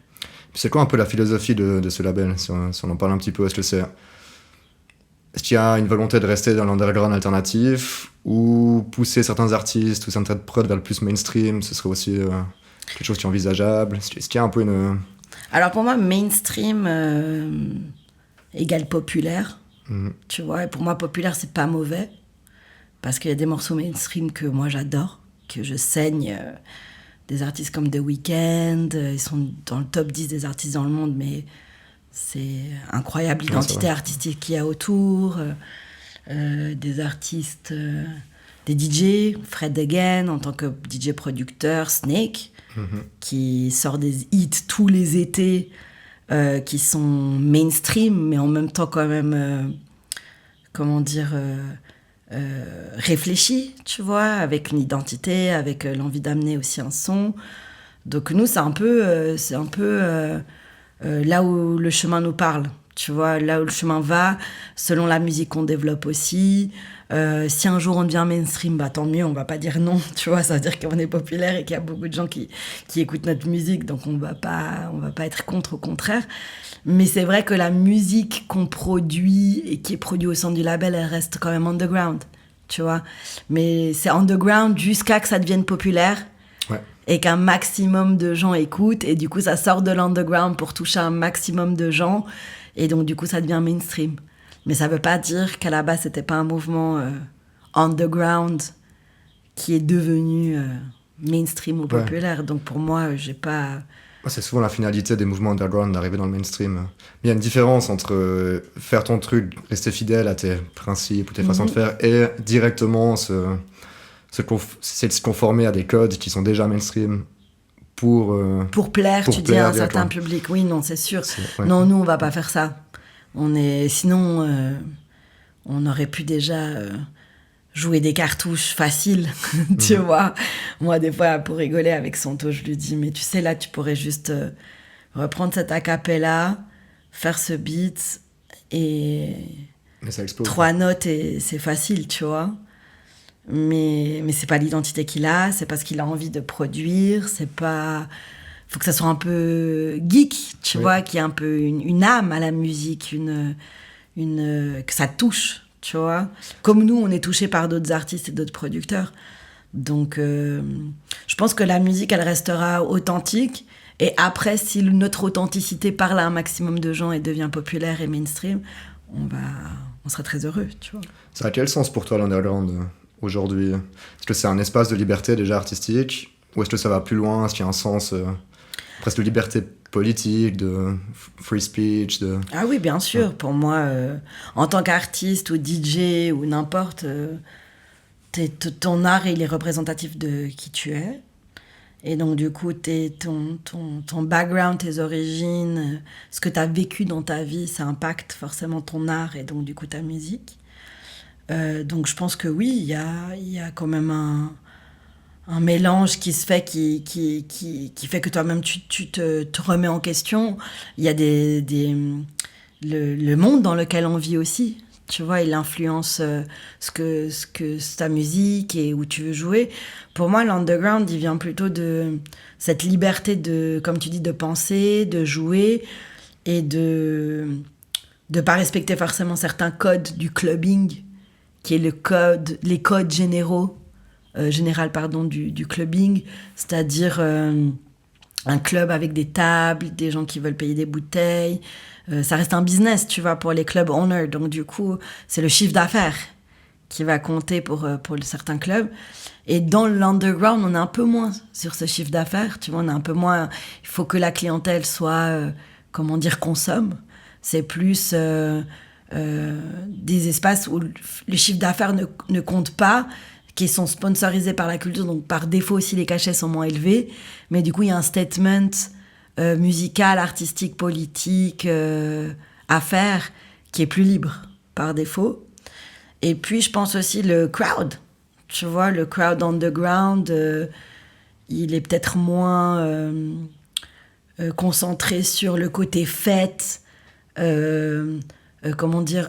C: Puis c'est quoi un peu la philosophie de ce label, si on en parle un petit peu? Est-ce qu'il y a une volonté de rester dans l'underground alternatif, ou pousser certains artistes ou certaines prods vers le plus mainstream? Ce serait aussi quelque chose qui est envisageable. Est-ce qu'il y a un peu une...
B: Alors pour moi, mainstream égale populaire. Tu vois, et pour moi, populaire, c'est pas mauvais. Parce qu'il y a des morceaux mainstream que moi j'adore, que je saigne. Des artistes comme The Weeknd, ils sont dans le top 10 des artistes dans le monde, mais c'est incroyable l'identité artistique qu'il y a autour. Des artistes, des DJ, Fred Again en tant que DJ producteur, Snake, qui sort des hits tous les étés, qui sont mainstream, mais en même temps quand même, réfléchi, tu vois, avec une identité, avec l'envie d'amener aussi un son. Donc nous, c'est un peu là où le chemin nous parle, tu vois, là où le chemin va, selon la musique qu'on développe aussi. Si un jour on devient mainstream, tant mieux, on va pas dire non, tu vois, ça veut dire qu'on est populaire et qu'il y a beaucoup de gens qui écoutent notre musique, donc on va pas être contre, au contraire. Mais c'est vrai que la musique qu'on produit et qui est produite au sein du label, elle reste quand même underground, tu vois. Mais c'est underground jusqu'à que ça devienne populaire et qu'un maximum de gens écoutent, et du coup ça sort de l'underground pour toucher un maximum de gens, et donc du coup ça devient mainstream. Mais ça veut pas dire qu'à la base c'était pas un mouvement underground qui est devenu mainstream ou populaire. Donc pour moi, j'ai pas...
C: C'est souvent la finalité des mouvements underground d'arriver dans le mainstream. Mais il y a une différence entre faire ton truc, rester fidèle à tes principes ou tes façons de faire, et directement se conformer à des codes qui sont déjà mainstream pour
B: plaire, tu dis, à un certain public. Oui, non, c'est sûr. Non, nous, on va pas faire ça. Sinon, on aurait pu déjà jouer des cartouches faciles, tu vois. Moi, des fois, pour rigoler avec Santo, je lui dis, mais tu sais, là, tu pourrais juste reprendre cet a cappella, faire ce beat, et
C: mais ça explose,
B: 3 notes, et c'est facile, tu vois. Mais c'est pas l'identité qu'il a, c'est pas ce qu'il a envie de produire, c'est pas... Faut que ça soit un peu geek, tu vois, qu'il y ait un peu une âme à la musique, que ça touche, tu vois. Comme nous, on est touchés par d'autres artistes et d'autres producteurs. Donc, je pense que la musique, elle restera authentique. Et après, si notre authenticité parle à un maximum de gens et devient populaire et mainstream, on sera très heureux, tu vois.
C: Ça a quel sens pour toi, l'underground, aujourd'hui? Est-ce que c'est un espace de liberté déjà artistique? Ou est-ce que ça va plus loin? Est-ce qu'il y a un sens presque de liberté politique, de free speech,
B: Ah oui, bien sûr. Ouais. Pour moi, en tant qu'artiste ou DJ ou n'importe, ton art, il est représentatif de qui tu es. Et donc, du coup, ton background, tes origines, ce que tu as vécu dans ta vie, ça impacte forcément ton art et donc, du coup, ta musique. Donc, je pense que oui, il y a quand même un mélange qui se fait, qui fait que toi-même, tu te remets en question. Il y a le monde dans lequel on vit aussi. Tu vois, il influence ce que ta musique et où tu veux jouer. Pour moi, l'underground, il vient plutôt de cette liberté de, comme tu dis, de penser, de jouer et de pas respecter forcément certains codes du clubbing, qui est les codes généraux, du clubbing, c'est-à-dire un club avec des tables, des gens qui veulent payer des bouteilles. Ça reste un business, tu vois, pour les club owners. Donc, du coup, c'est le chiffre d'affaires qui va compter pour certains clubs. Et dans l'underground, on est un peu moins sur ce chiffre d'affaires. Tu vois, on est un peu moins... Il faut que la clientèle soit, consomme. C'est plus des espaces où le chiffre d'affaires ne compte pas, qui sont sponsorisés par la culture. Donc, par défaut aussi, les cachets sont moins élevés. Mais du coup, il y a un statement... musical, artistique, politique à faire, qui est plus libre par défaut. Et puis, je pense aussi le crowd. Tu vois, le crowd underground, il est peut-être moins concentré sur le côté fête,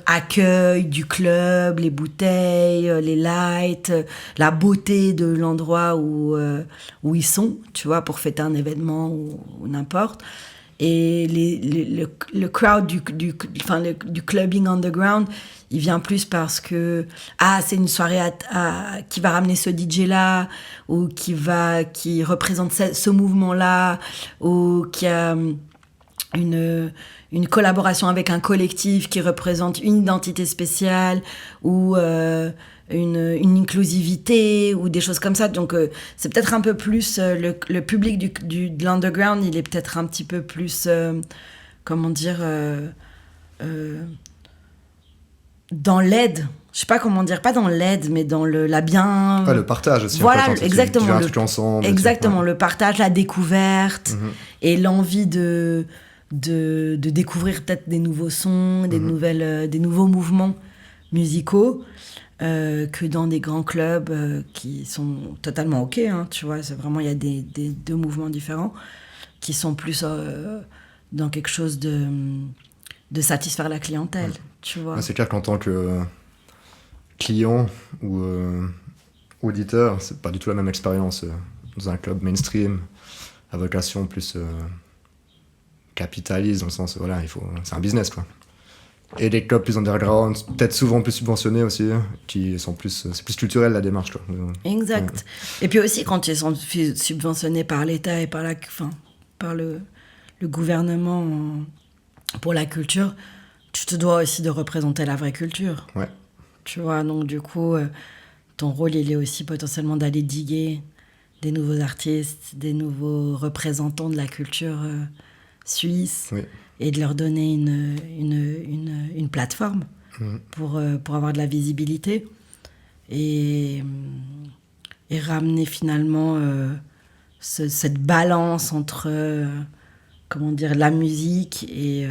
B: accueil du club, les bouteilles, les lights, la beauté de l'endroit où ils sont, tu vois, pour fêter un événement ou n'importe. Et le crowd du clubbing underground, il vient plus parce que c'est une soirée qui va ramener ce DJ-là, ou qui représente ce mouvement-là, ou qui a une collaboration avec un collectif qui représente une identité spéciale, ou une inclusivité, ou des choses comme ça. Donc, c'est peut-être un peu plus... le public de l'underground, il est peut-être un petit peu plus... dans l'aide. Je sais pas comment dire, pas dans l'aide, mais dans la bien...
C: Ouais, le partage aussi.
B: Voilà, exactement.
C: Un truc ensemble.
B: Exactement, le partage, la découverte, et l'envie de découvrir peut-être des nouveaux sons, des nouveaux mouvements musicaux, que dans des grands clubs qui sont totalement OK, hein, tu vois, c'est vraiment, il y a des deux mouvements différents qui sont plus dans quelque chose de satisfaire la clientèle, tu vois.
C: C'est clair qu'en tant que client ou auditeur, c'est pas du tout la même expérience dans un club mainstream à vocation plus capitaliste, dans le sens, voilà, c'est un business, quoi. Et les clubs plus underground, peut-être souvent plus subventionnés aussi, qui sont c'est plus culturel, la démarche, quoi.
B: Exact. Ouais. Et puis aussi, quand ils sont subventionnés par l'État et par le gouvernement pour la culture, tu te dois aussi de représenter la vraie culture.
C: Ouais.
B: Tu vois, donc du coup, ton rôle, il est aussi potentiellement d'aller diguer des nouveaux artistes, des nouveaux représentants de la culture suisse,
C: Oui.
B: et de leur donner une plateforme pour avoir de la visibilité et ramener finalement cette balance entre comment dire, la musique et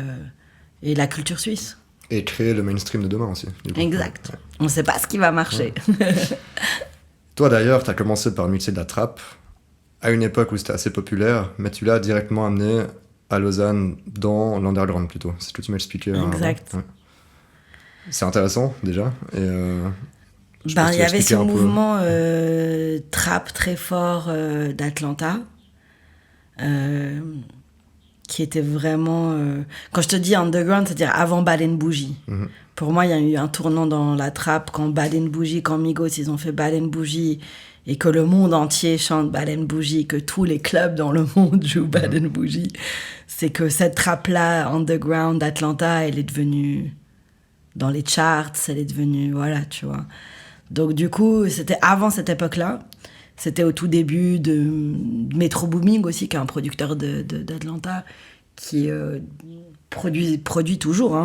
B: la culture suisse.
C: Et créer le mainstream de demain aussi.
B: Exact.
C: Ouais.
B: On ne sait pas ce qui va marcher.
C: Ouais. Toi d'ailleurs, tu as commencé par mixer de la trap à une époque où c'était assez populaire, mais tu l'as directement amené à Lausanne dans l'underground plutôt. C'est ce que tu m'as expliqué.
B: Exact.
C: Ouais. C'est intéressant déjà. Et,
B: il y avait ce mouvement trap très fort d'Atlanta. Qui était vraiment... Quand je te dis underground, c'est-à-dire avant Bad and Bougie. Mm-hmm. Pour moi, il y a eu un tournant dans la trappe quand Bad and Bougie, quand Migos, ils ont fait Bad and Bougie, et que le monde entier chante Bad and Bougie, que tous les clubs dans le monde jouent Bad and Bougie. C'est que cette trappe-là, underground d'Atlanta, elle est devenue dans les charts, elle est devenue... Voilà, tu vois. Donc du coup, c'était avant cette époque-là. C'était au tout début de Metro Booming aussi, qui est un producteur d'Atlanta, qui produit toujours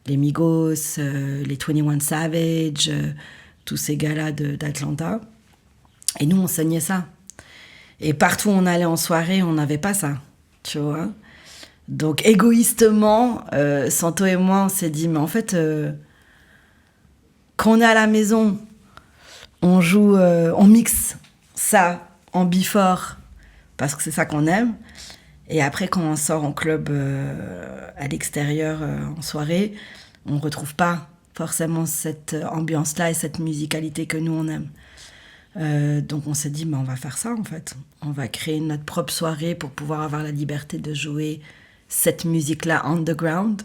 B: les Migos, les 21 Savage, tous ces gars-là d'Atlanta. Et nous, on saignait ça. Et partout où on allait en soirée, on n'avait pas ça, tu vois. Donc égoïstement, Santo et moi, on s'est dit, mais en fait, quand on est à la maison, on joue, on mixe ça en before parce que c'est ça qu'on aime, et après quand on sort en club à l'extérieur en soirée, on retrouve pas forcément cette ambiance là et cette musicalité que nous on aime. Donc on s'est dit on va faire ça en fait, on va créer notre propre soirée pour pouvoir avoir la liberté de jouer cette musique là underground.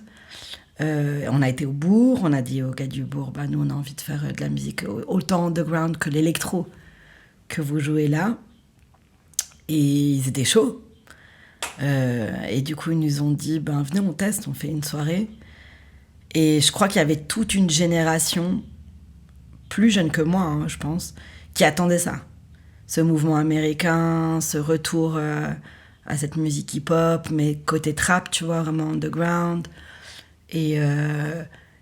B: On a été au bourg, on a dit aux gars du bourg, nous on a envie de faire de la musique autant underground que l'électro que vous jouez là. Et ils étaient chauds. Et du coup ils nous ont dit venez on teste, on fait une soirée. Et je crois qu'il y avait toute une génération plus jeune que moi, je pense, qui attendait ça, ce mouvement américain, ce retour à cette musique hip-hop, mais côté trap, tu vois, vraiment underground. Et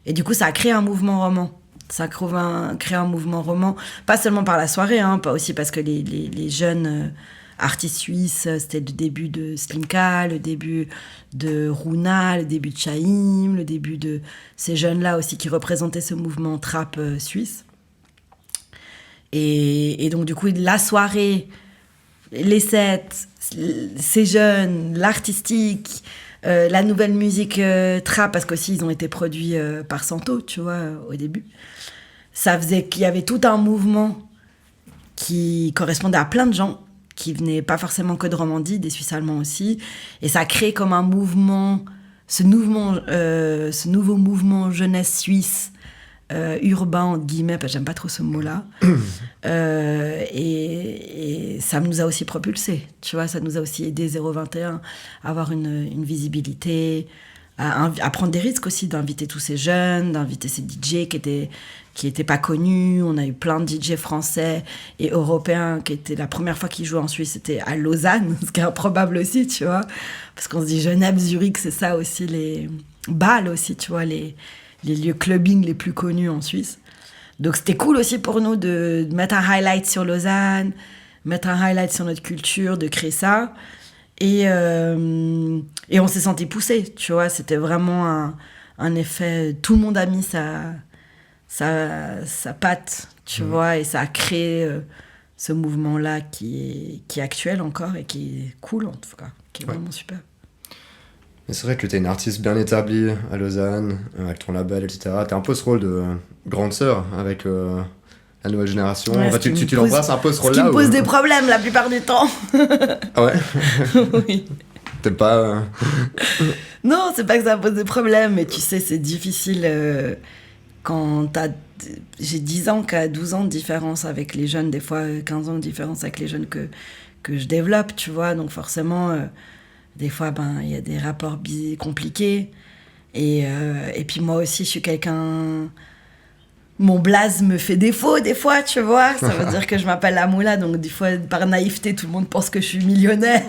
B: du coup, ça a créé un mouvement roman. Ça a créé un mouvement roman, pas seulement par la soirée, pas aussi parce que les jeunes artistes suisses, c'était le début de Slimka, le début de Runa, le début de Chaim, le début de ces jeunes-là aussi qui représentaient ce mouvement trap suisse. Et donc, du coup, la soirée, les sets, ces jeunes, l'artistique... la nouvelle musique trap, parce qu'aussi ils ont été produits par Santo, tu vois, au début. Ça faisait qu'il y avait tout un mouvement qui correspondait à plein de gens, qui venaient pas forcément que de Romandie, des Suisses allemands aussi. Et ça a créé comme un mouvement, ce nouveau mouvement jeunesse suisse, urbain, entre guillemets, parce que j'aime pas trop ce mot-là. Et ça nous a aussi propulsés, tu vois, ça nous a aussi aidé 021 à avoir une visibilité, à prendre des risques aussi, d'inviter tous ces jeunes, d'inviter ces DJ qui étaient pas connus. On a eu plein de DJ français et européens qui étaient, la première fois qu'ils jouaient en Suisse, c'était à Lausanne, ce qui est improbable aussi, tu vois, parce qu'on se dit Genève, Zurich, c'est ça aussi, les Bâle aussi, tu vois, les lieux clubbing les plus connus en Suisse. Donc c'était cool aussi pour nous de mettre un highlight sur Lausanne, mettre un highlight sur notre culture, de créer ça. Et on s'est senti poussé, tu vois. C'était vraiment un effet... Tout le monde a mis sa patte, tu vois, et ça a créé ce mouvement-là qui est actuel encore et qui est cool, en tout cas, qui est vraiment super.
C: Mais c'est vrai que t'es une artiste bien établie à Lausanne, avec ton label, etc. T'as un peu ce rôle de grande sœur avec la nouvelle génération.
B: Ouais,
C: enfin, tu l'embrasses un peu ce rôle-là.
B: Ce qui me pose des problèmes la plupart du temps.
C: Ah ouais.
B: Oui.
C: T'aimes pas...
B: Non, c'est pas que ça pose des problèmes, mais tu sais, c'est difficile quand j'ai 10 ans qu'à 12 ans de différence avec les jeunes, des fois 15 ans de différence avec les jeunes que je développe, tu vois. Donc forcément... Des fois, il y a des rapports compliqués. Et puis moi aussi, je suis quelqu'un mon blaze me fait défaut des fois, tu vois. Ça veut dire que je m'appelle la Moula, donc des fois, par naïveté, tout le monde pense que je suis millionnaire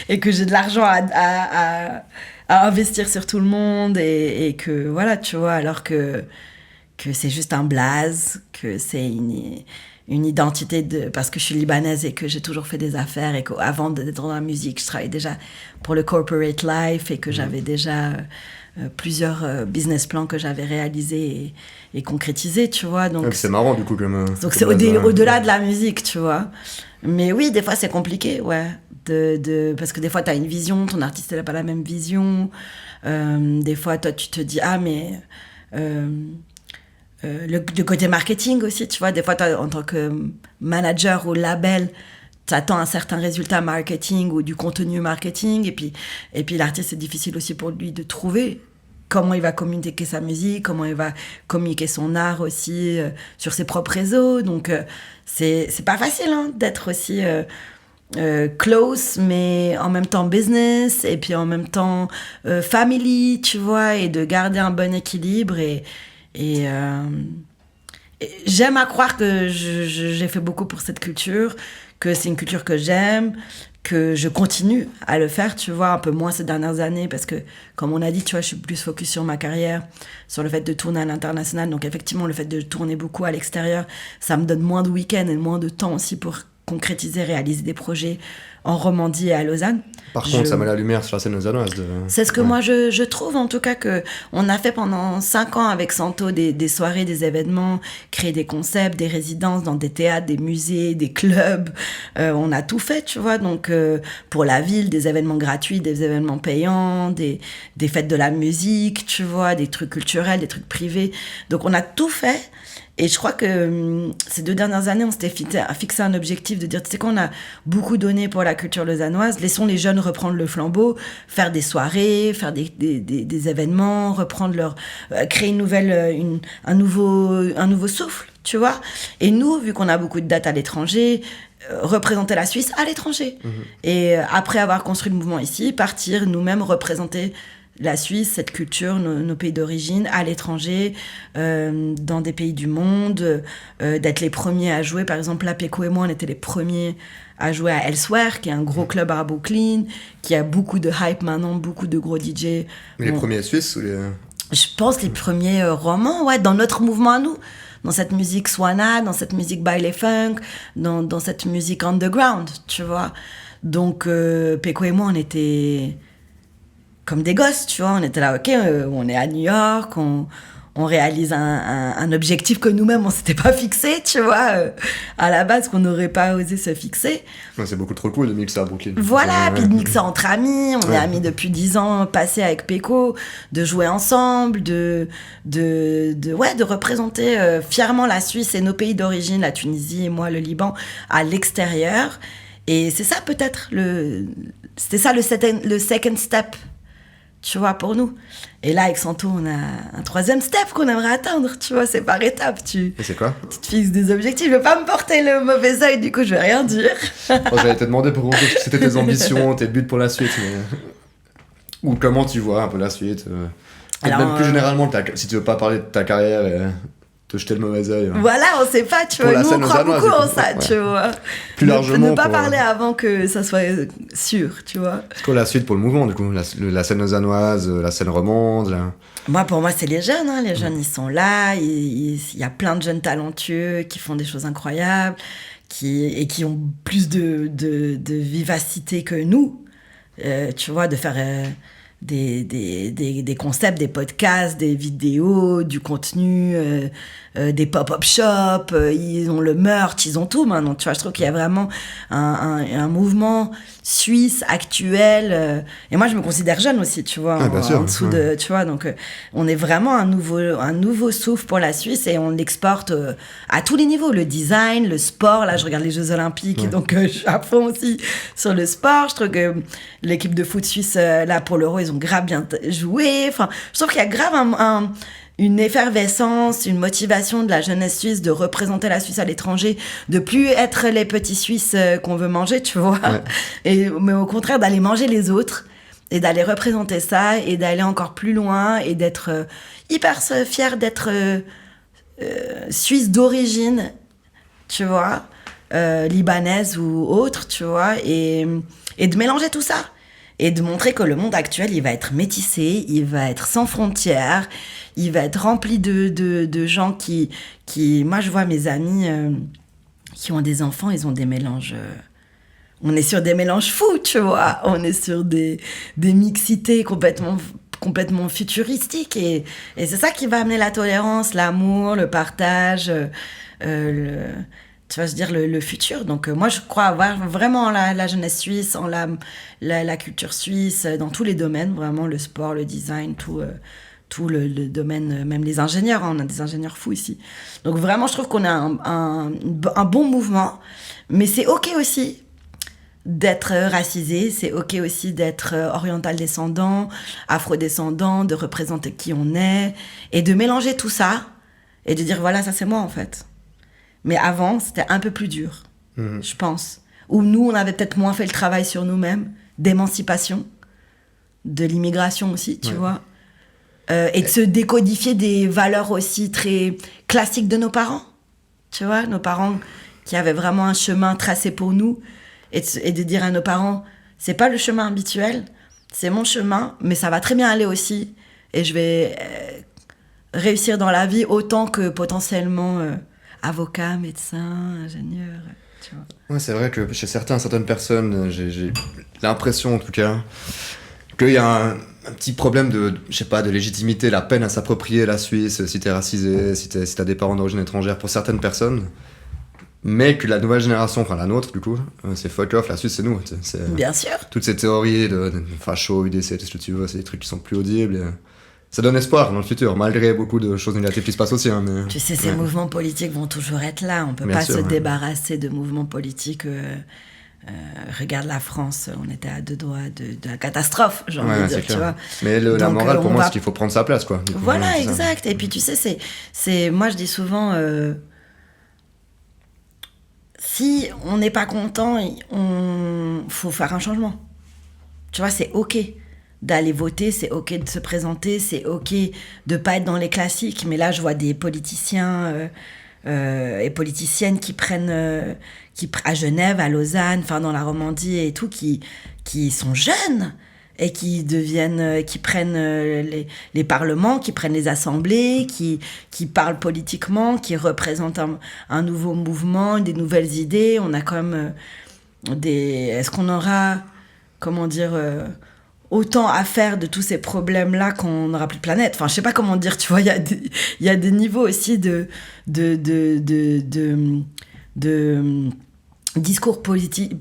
B: et que j'ai de l'argent à investir sur tout le monde et que, voilà, tu vois, alors que c'est juste un blaze, que c'est une identité parce que je suis libanaise et que j'ai toujours fait des affaires et qu'avant d'être dans la musique, je travaillais déjà pour le corporate life et que j'avais déjà plusieurs business plans que j'avais réalisés et concrétisés, tu vois. Donc
C: c'est marrant du coup
B: donc c'est au-delà de la musique, tu vois. Mais oui, des fois c'est compliqué, ouais. Parce que des fois t'as une vision, ton artiste n'a pas la même vision. Des fois toi tu te dis mais le côté marketing aussi, tu vois. Des fois en tant que manager ou label, t'attends un certain résultat marketing ou du contenu marketing et puis l'artiste, c'est difficile aussi pour lui de trouver comment il va communiquer sa musique, comment il va communiquer son art aussi sur ses propres réseaux. Donc c'est pas facile d'être aussi close, mais en même temps business et puis en même temps family, tu vois, et de garder un bon équilibre et j'aime à croire que j'ai fait beaucoup pour cette culture, que c'est une culture que j'aime, que je continue à le faire, tu vois, un peu moins ces dernières années, parce que, comme on a dit, tu vois, je suis plus focus sur ma carrière, sur le fait de tourner à l'international. Donc, effectivement, le fait de tourner beaucoup à l'extérieur, ça me donne moins de week-ends et moins de temps aussi pour concrétiser, réaliser des projets en Romandie et à Lausanne.
C: Par contre, ça met la lumière sur la scène lausannoise.
B: C'est ce que moi je trouve, en tout cas, qu'on a fait pendant 5 ans avec Santo des soirées, des événements, créer des concepts, des résidences dans des théâtres, des musées, des clubs. On a tout fait, tu vois. Donc, pour la ville, des événements gratuits, des événements payants, des fêtes de la musique, tu vois, des trucs culturels, des trucs privés. Donc, on a tout fait. Et je crois que ces 2 dernières années, on s'était fixé un objectif de dire, tu sais quoi, on a beaucoup donné pour la culture lausannoise, laissons les jeunes reprendre le flambeau, faire des soirées, faire des événements, reprendre créer un nouveau souffle, tu vois. Et nous, vu qu'on a beaucoup de dates à l'étranger, représenter la Suisse à l'étranger. Et après avoir construit le mouvement ici, partir nous-mêmes représenter la Suisse, cette culture, nos pays d'origine, à l'étranger, dans des pays du monde, d'être les premiers à jouer. Par exemple, là, Peko et moi, on était les premiers à jouer à Elsewhere, qui est un gros club à Brooklyn, qui a beaucoup de hype maintenant, beaucoup de gros DJ.
C: Mais les premiers Suisses ou les...
B: Je pense les premiers romans, ouais, dans notre mouvement à nous. Dans cette musique Swana, dans cette musique baile funk, dans cette musique underground, tu vois. Donc, Peko et moi, on était comme des gosses, tu vois. On était là, ok, on est à New York, on réalise un objectif que nous-mêmes, on s'était pas fixé, tu vois, à la base, qu'on n'aurait pas osé se fixer.
C: Ouais, c'est beaucoup trop cool de mixer à Brooklyn.
B: Voilà, puis de mixer entre amis, on est amis depuis 10 ans, passés avec Peko, de jouer ensemble, de représenter fièrement la Suisse et nos pays d'origine, la Tunisie et moi, le Liban, à l'extérieur. Et c'est ça peut-être, c'était ça le second step, tu vois, pour nous. Et là, avec Santo, on a un 3e step qu'on aimerait atteindre, tu vois, c'est par étapes.
C: Et c'est quoi ?
B: Tu te fixes des objectifs. Je vais pas me porter le mauvais œil, du coup, je vais rien dire.
C: J'allais te demander pour c'était tes ambitions, tes buts pour la suite. Ou comment tu vois un peu la suite. Alors, même plus généralement, si tu veux pas parler de ta carrière et te jeter le mauvais œil.
B: Voilà, on sait pas, tu vois. Nous, on croit beaucoup en ça, tu vois.
C: Plus largement.
B: Ne pas parler avant que ça soit sûr, tu vois.
C: C'est quoi la suite pour le mouvement, du coup ? La scène lausannoise, la scène romande
B: Moi, pour moi, c'est les jeunes. Hein. Les jeunes, ils sont là. Il y a plein de jeunes talentueux qui font des choses incroyables, qui ont plus de vivacité que nous. Tu vois, de faire... des concepts, des podcasts, des vidéos, du contenu, des pop-up shops, ils ont le merch, ils ont tout maintenant, tu vois. Je trouve qu'il y a vraiment un mouvement suisse actuel, et moi je me considère jeune aussi, tu vois, en dessous de, tu vois, donc on est vraiment un nouveau souffle pour la Suisse et on l'exporte à tous les niveaux, le design, le sport. Là je regarde les Jeux Olympiques, donc je suis à fond aussi sur le sport. Je trouve que l'équipe de foot suisse, là pour l'Euro, ils ont grave bien joué. Enfin, je trouve qu'il y a grave une effervescence, une motivation de la jeunesse suisse de représenter la Suisse à l'étranger, de plus être les petits Suisses qu'on veut manger, tu vois, mais au contraire d'aller manger les autres et d'aller représenter ça et d'aller encore plus loin et d'être hyper fier d'être suisse d'origine, tu vois, libanaise ou autre, tu vois, et de mélanger tout ça. Et de montrer que le monde actuel, il va être métissé, il va être sans frontières, il va être rempli de gens qui... Moi, je vois mes amis qui ont des enfants, ils ont des mélanges... on est sur des mélanges fous, tu vois. On est sur des mixités complètement futuristiques. Et c'est ça qui va amener la tolérance, l'amour, le partage... tu vas se dire le futur. Donc moi je crois avoir vraiment la jeunesse suisse, en la culture suisse, dans tous les domaines, vraiment le sport, le design, tout le domaine, même les ingénieurs, hein, on a des ingénieurs fous ici. Donc vraiment je trouve qu'on a un bon mouvement, mais c'est ok aussi d'être racisé, c'est ok aussi d'être oriental descendant, afro-descendant, de représenter qui on est, et de mélanger tout ça, et de dire voilà, ça c'est moi en fait. Mais avant, c'était un peu plus dur, je pense. Où nous, on avait peut-être moins fait le travail sur nous-mêmes, d'émancipation, de l'immigration aussi, tu vois. Et de se décodifier des valeurs aussi très classiques de nos parents. Tu vois, nos parents qui avaient vraiment un chemin tracé pour nous. Et de dire à nos parents, c'est pas le chemin habituel, c'est mon chemin, mais ça va très bien aller aussi. Et je vais réussir dans la vie autant que potentiellement... avocat, médecin, ingénieur, tu vois.
C: Ouais, c'est vrai que chez certaines personnes, j'ai l'impression en tout cas qu'il y a un petit problème de légitimité, la peine à s'approprier la Suisse, si t'es racisé, si t'as des parents d'origine étrangère, pour certaines personnes. Mais que la nouvelle génération, enfin la nôtre du coup, c'est fuck off, la Suisse c'est nous.
B: Bien sûr.
C: Toutes ces théories de facho, UDC, tout ce que tu veux, c'est des trucs qui sont plus audibles. Et... ça donne espoir dans le futur, malgré beaucoup de choses négatives qui se passent aussi. Hein, mais...
B: tu sais, ces mouvements politiques vont toujours être là. On ne peut pas se débarrasser de mouvements politiques. Regarde la France, on était à 2 doigts de la catastrophe, j'ai envie de dire, tu vois.
C: Mais la morale, pour moi, c'est qu'il faut prendre sa place, quoi. Du coup,
B: voilà, exact. Et puis, tu sais, moi, je dis souvent, si on n'est pas content, faut faire un changement. Tu vois, c'est OK d'aller voter, c'est ok de se présenter, c'est ok de pas être dans les classiques. Mais là, je vois des politiciens et politiciennes qui prennent, à Genève, à Lausanne, enfin dans la Romandie et tout, qui sont jeunes et qui prennent les parlements, qui prennent les assemblées, qui parlent politiquement, qui représentent un nouveau mouvement, des nouvelles idées. On a quand même est-ce qu'on aura, comment dire, autant à faire de tous ces problèmes-là qu'on n'aura plus de planète. Enfin, je sais pas comment dire, tu vois, il y a des niveaux aussi de discours politique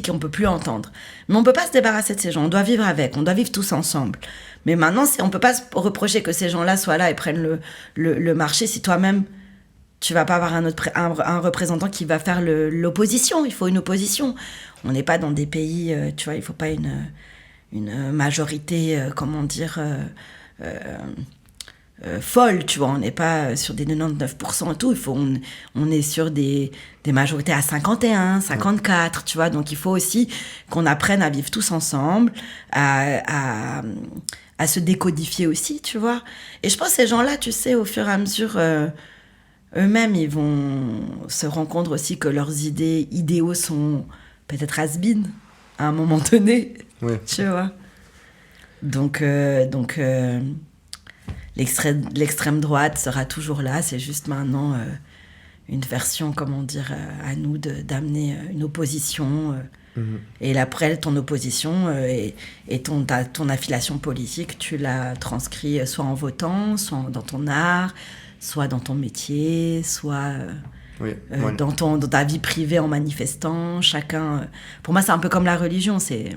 B: qu'on peut plus entendre. Mais on peut pas se débarrasser de ces gens, on doit vivre avec, on doit vivre tous ensemble. Mais maintenant, on peut pas se reprocher que ces gens-là soient là et prennent le marché si toi-même, tu vas pas avoir un représentant qui va faire l'opposition. Il faut une opposition. On n'est pas dans des pays, tu vois, il faut pas une majorité, comment dire, folle, tu vois. On n'est pas sur des 99% et tout. On est sur des majorités à 51, 54, tu vois. Donc, il faut aussi qu'on apprenne à vivre tous ensemble, à se décodifier aussi, tu vois. Et je pense que ces gens-là, tu sais, au fur et à mesure, eux-mêmes, ils vont se rendre compte aussi que leurs idéaux sont peut-être has-been à un moment donné. Oui. Tu vois. Donc l'extrême droite sera toujours là. C'est juste maintenant une version, comment dire, à nous d'amener une opposition. Et après, ton opposition et ton affiliation politique, tu la transcris soit en votant, soit dans ton art, soit dans ton métier, soit... dans ta vie privée en manifestant. Chacun... pour moi, c'est un peu comme la religion, c'est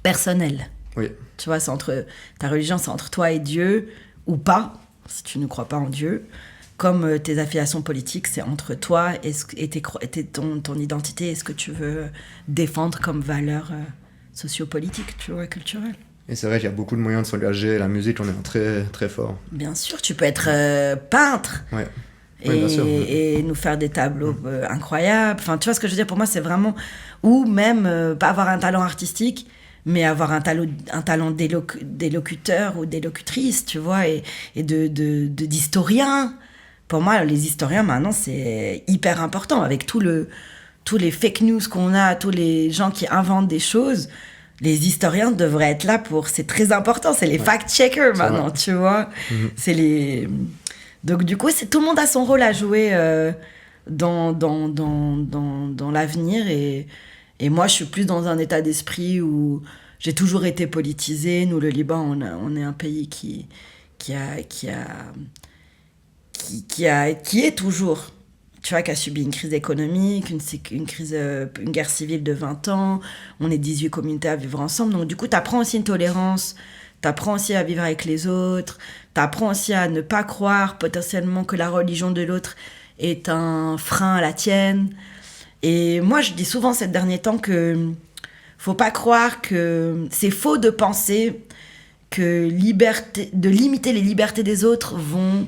B: personnel.
C: Oui.
B: Tu vois, ta religion, c'est entre toi et Dieu, ou pas, si tu ne crois pas en Dieu. Comme tes affiliations politiques, c'est entre toi et ton identité et ce que tu veux défendre comme valeur sociopolitique, tu vois, culturelle.
C: Et c'est vrai qu'il y a beaucoup de moyens de s'engager. La musique, on est très, très fort.
B: Bien sûr, tu peux être peintre.
C: Ouais.
B: Et nous faire des tableaux incroyables. Enfin, tu vois ce que je veux dire? Pour moi, c'est vraiment... Ou même, pas avoir un talent artistique, mais avoir un talent d'élocuteur ou d'élocutrice, tu vois, et d'historien, Pour moi, les historiens, maintenant, c'est hyper important. Avec tous les fake news qu'on a, tous les gens qui inventent des choses, les historiens devraient être là pour... C'est très important, c'est les fact-checkers maintenant, tu vois. C'est les... Donc du coup, tout le monde a son rôle à jouer dans l'avenir. Et moi, je suis plus dans un état d'esprit où j'ai toujours été politisée. Nous, le Liban, on est un pays qui est toujours, tu vois, qui a subi une crise économique, une guerre civile de 20 ans. On est 18 communautés à vivre ensemble. Donc, du coup, tu apprends aussi une tolérance. Tu apprends aussi à vivre avec les autres. Tu apprends aussi à ne pas croire potentiellement que la religion de l'autre est un frein à la tienne. Et moi, je dis souvent ces derniers temps que faut pas croire que c'est faux de penser que de limiter les libertés des autres vont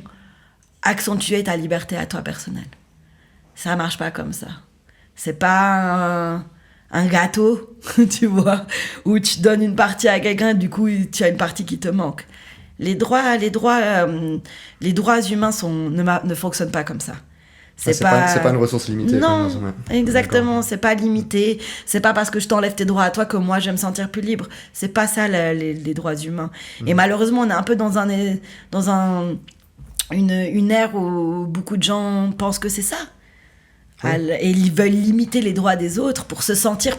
B: accentuer ta liberté à toi personnelle. Ça marche pas comme ça. C'est pas un gâteau, tu vois, où tu donnes une partie à quelqu'un, du coup, tu as une partie qui te manque. Les droits humains ne fonctionnent pas comme ça.
C: C'est pas une ressource limitée.
B: Non, exactement, c'est pas limité. C'est pas parce que je t'enlève tes droits à toi que moi je vais me sentir plus libre. C'est pas ça les droits humains. Et malheureusement, on est un peu dans une ère où beaucoup de gens pensent que c'est ça. Et ils veulent limiter les droits des autres pour se sentir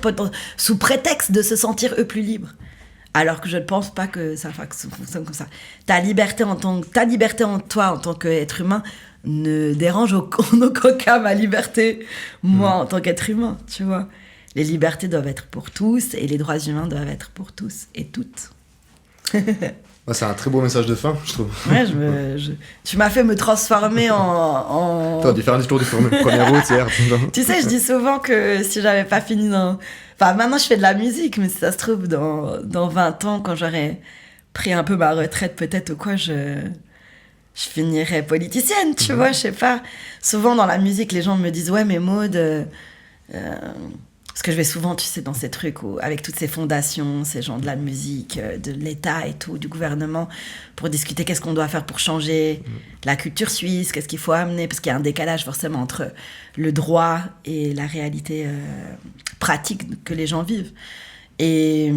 B: sous prétexte de se sentir eux plus libres. Alors que je ne pense pas que ça fonctionne comme ça. Ta liberté en toi en tant qu'être humain ne dérange en aucun cas ma liberté, moi, en tant qu'être humain, tu vois. Les libertés doivent être pour tous et les droits humains doivent être pour tous et toutes.
C: C'est un très beau message de fin, je trouve.
B: Ouais, tu m'as fait me transformer en...
C: T'as dû faire un tour du premier route hier.
B: Tu sais, je dis souvent que si j'avais pas fini dans... Enfin, maintenant, je fais de la musique, mais si ça se trouve, dans 20 ans, quand j'aurais pris un peu ma retraite, peut-être ou quoi, je finirais politicienne, tu vois, je sais pas. Souvent, dans la musique, les gens me disent « Ouais, mais Maud... Parce que je vais souvent, tu sais, dans ces trucs avec toutes ces fondations, ces gens de la musique, de l'État et tout, du gouvernement, pour discuter qu'est-ce qu'on doit faire pour changer la culture suisse, qu'est-ce qu'il faut amener, parce qu'il y a un décalage forcément entre le droit et la réalité pratique que les gens vivent. Et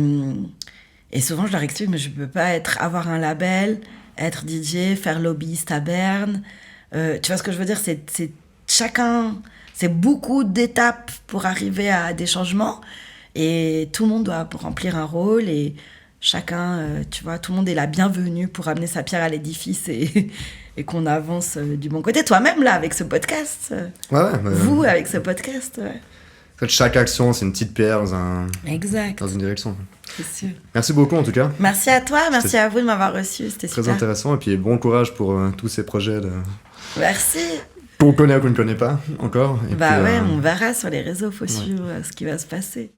B: souvent, je leur explique, mais je peux pas avoir un label, être DJ, faire lobbyiste à Berne. Tu vois ce que je veux dire, c'est chacun... C'est beaucoup d'étapes pour arriver à des changements et tout le monde doit remplir un rôle et chacun, tu vois, tout le monde est la bienvenue pour amener sa pierre à l'édifice et qu'on avance du bon côté. Toi-même, là, avec ce podcast. Vous, avec ce podcast, ouais.
C: En fait, chaque action, c'est une petite pierre
B: exact.
C: Dans une direction.
B: C'est sûr.
C: Merci beaucoup, en tout cas.
B: Merci à toi, merci à vous de m'avoir reçu. C'était super.
C: Très intéressant et puis bon courage pour tous ces projets.
B: Merci.
C: Qu'on connaît ou qu'on ne connaît pas encore. Et puis,
B: ouais, on verra sur les réseaux, faut suivre ce qui va se passer.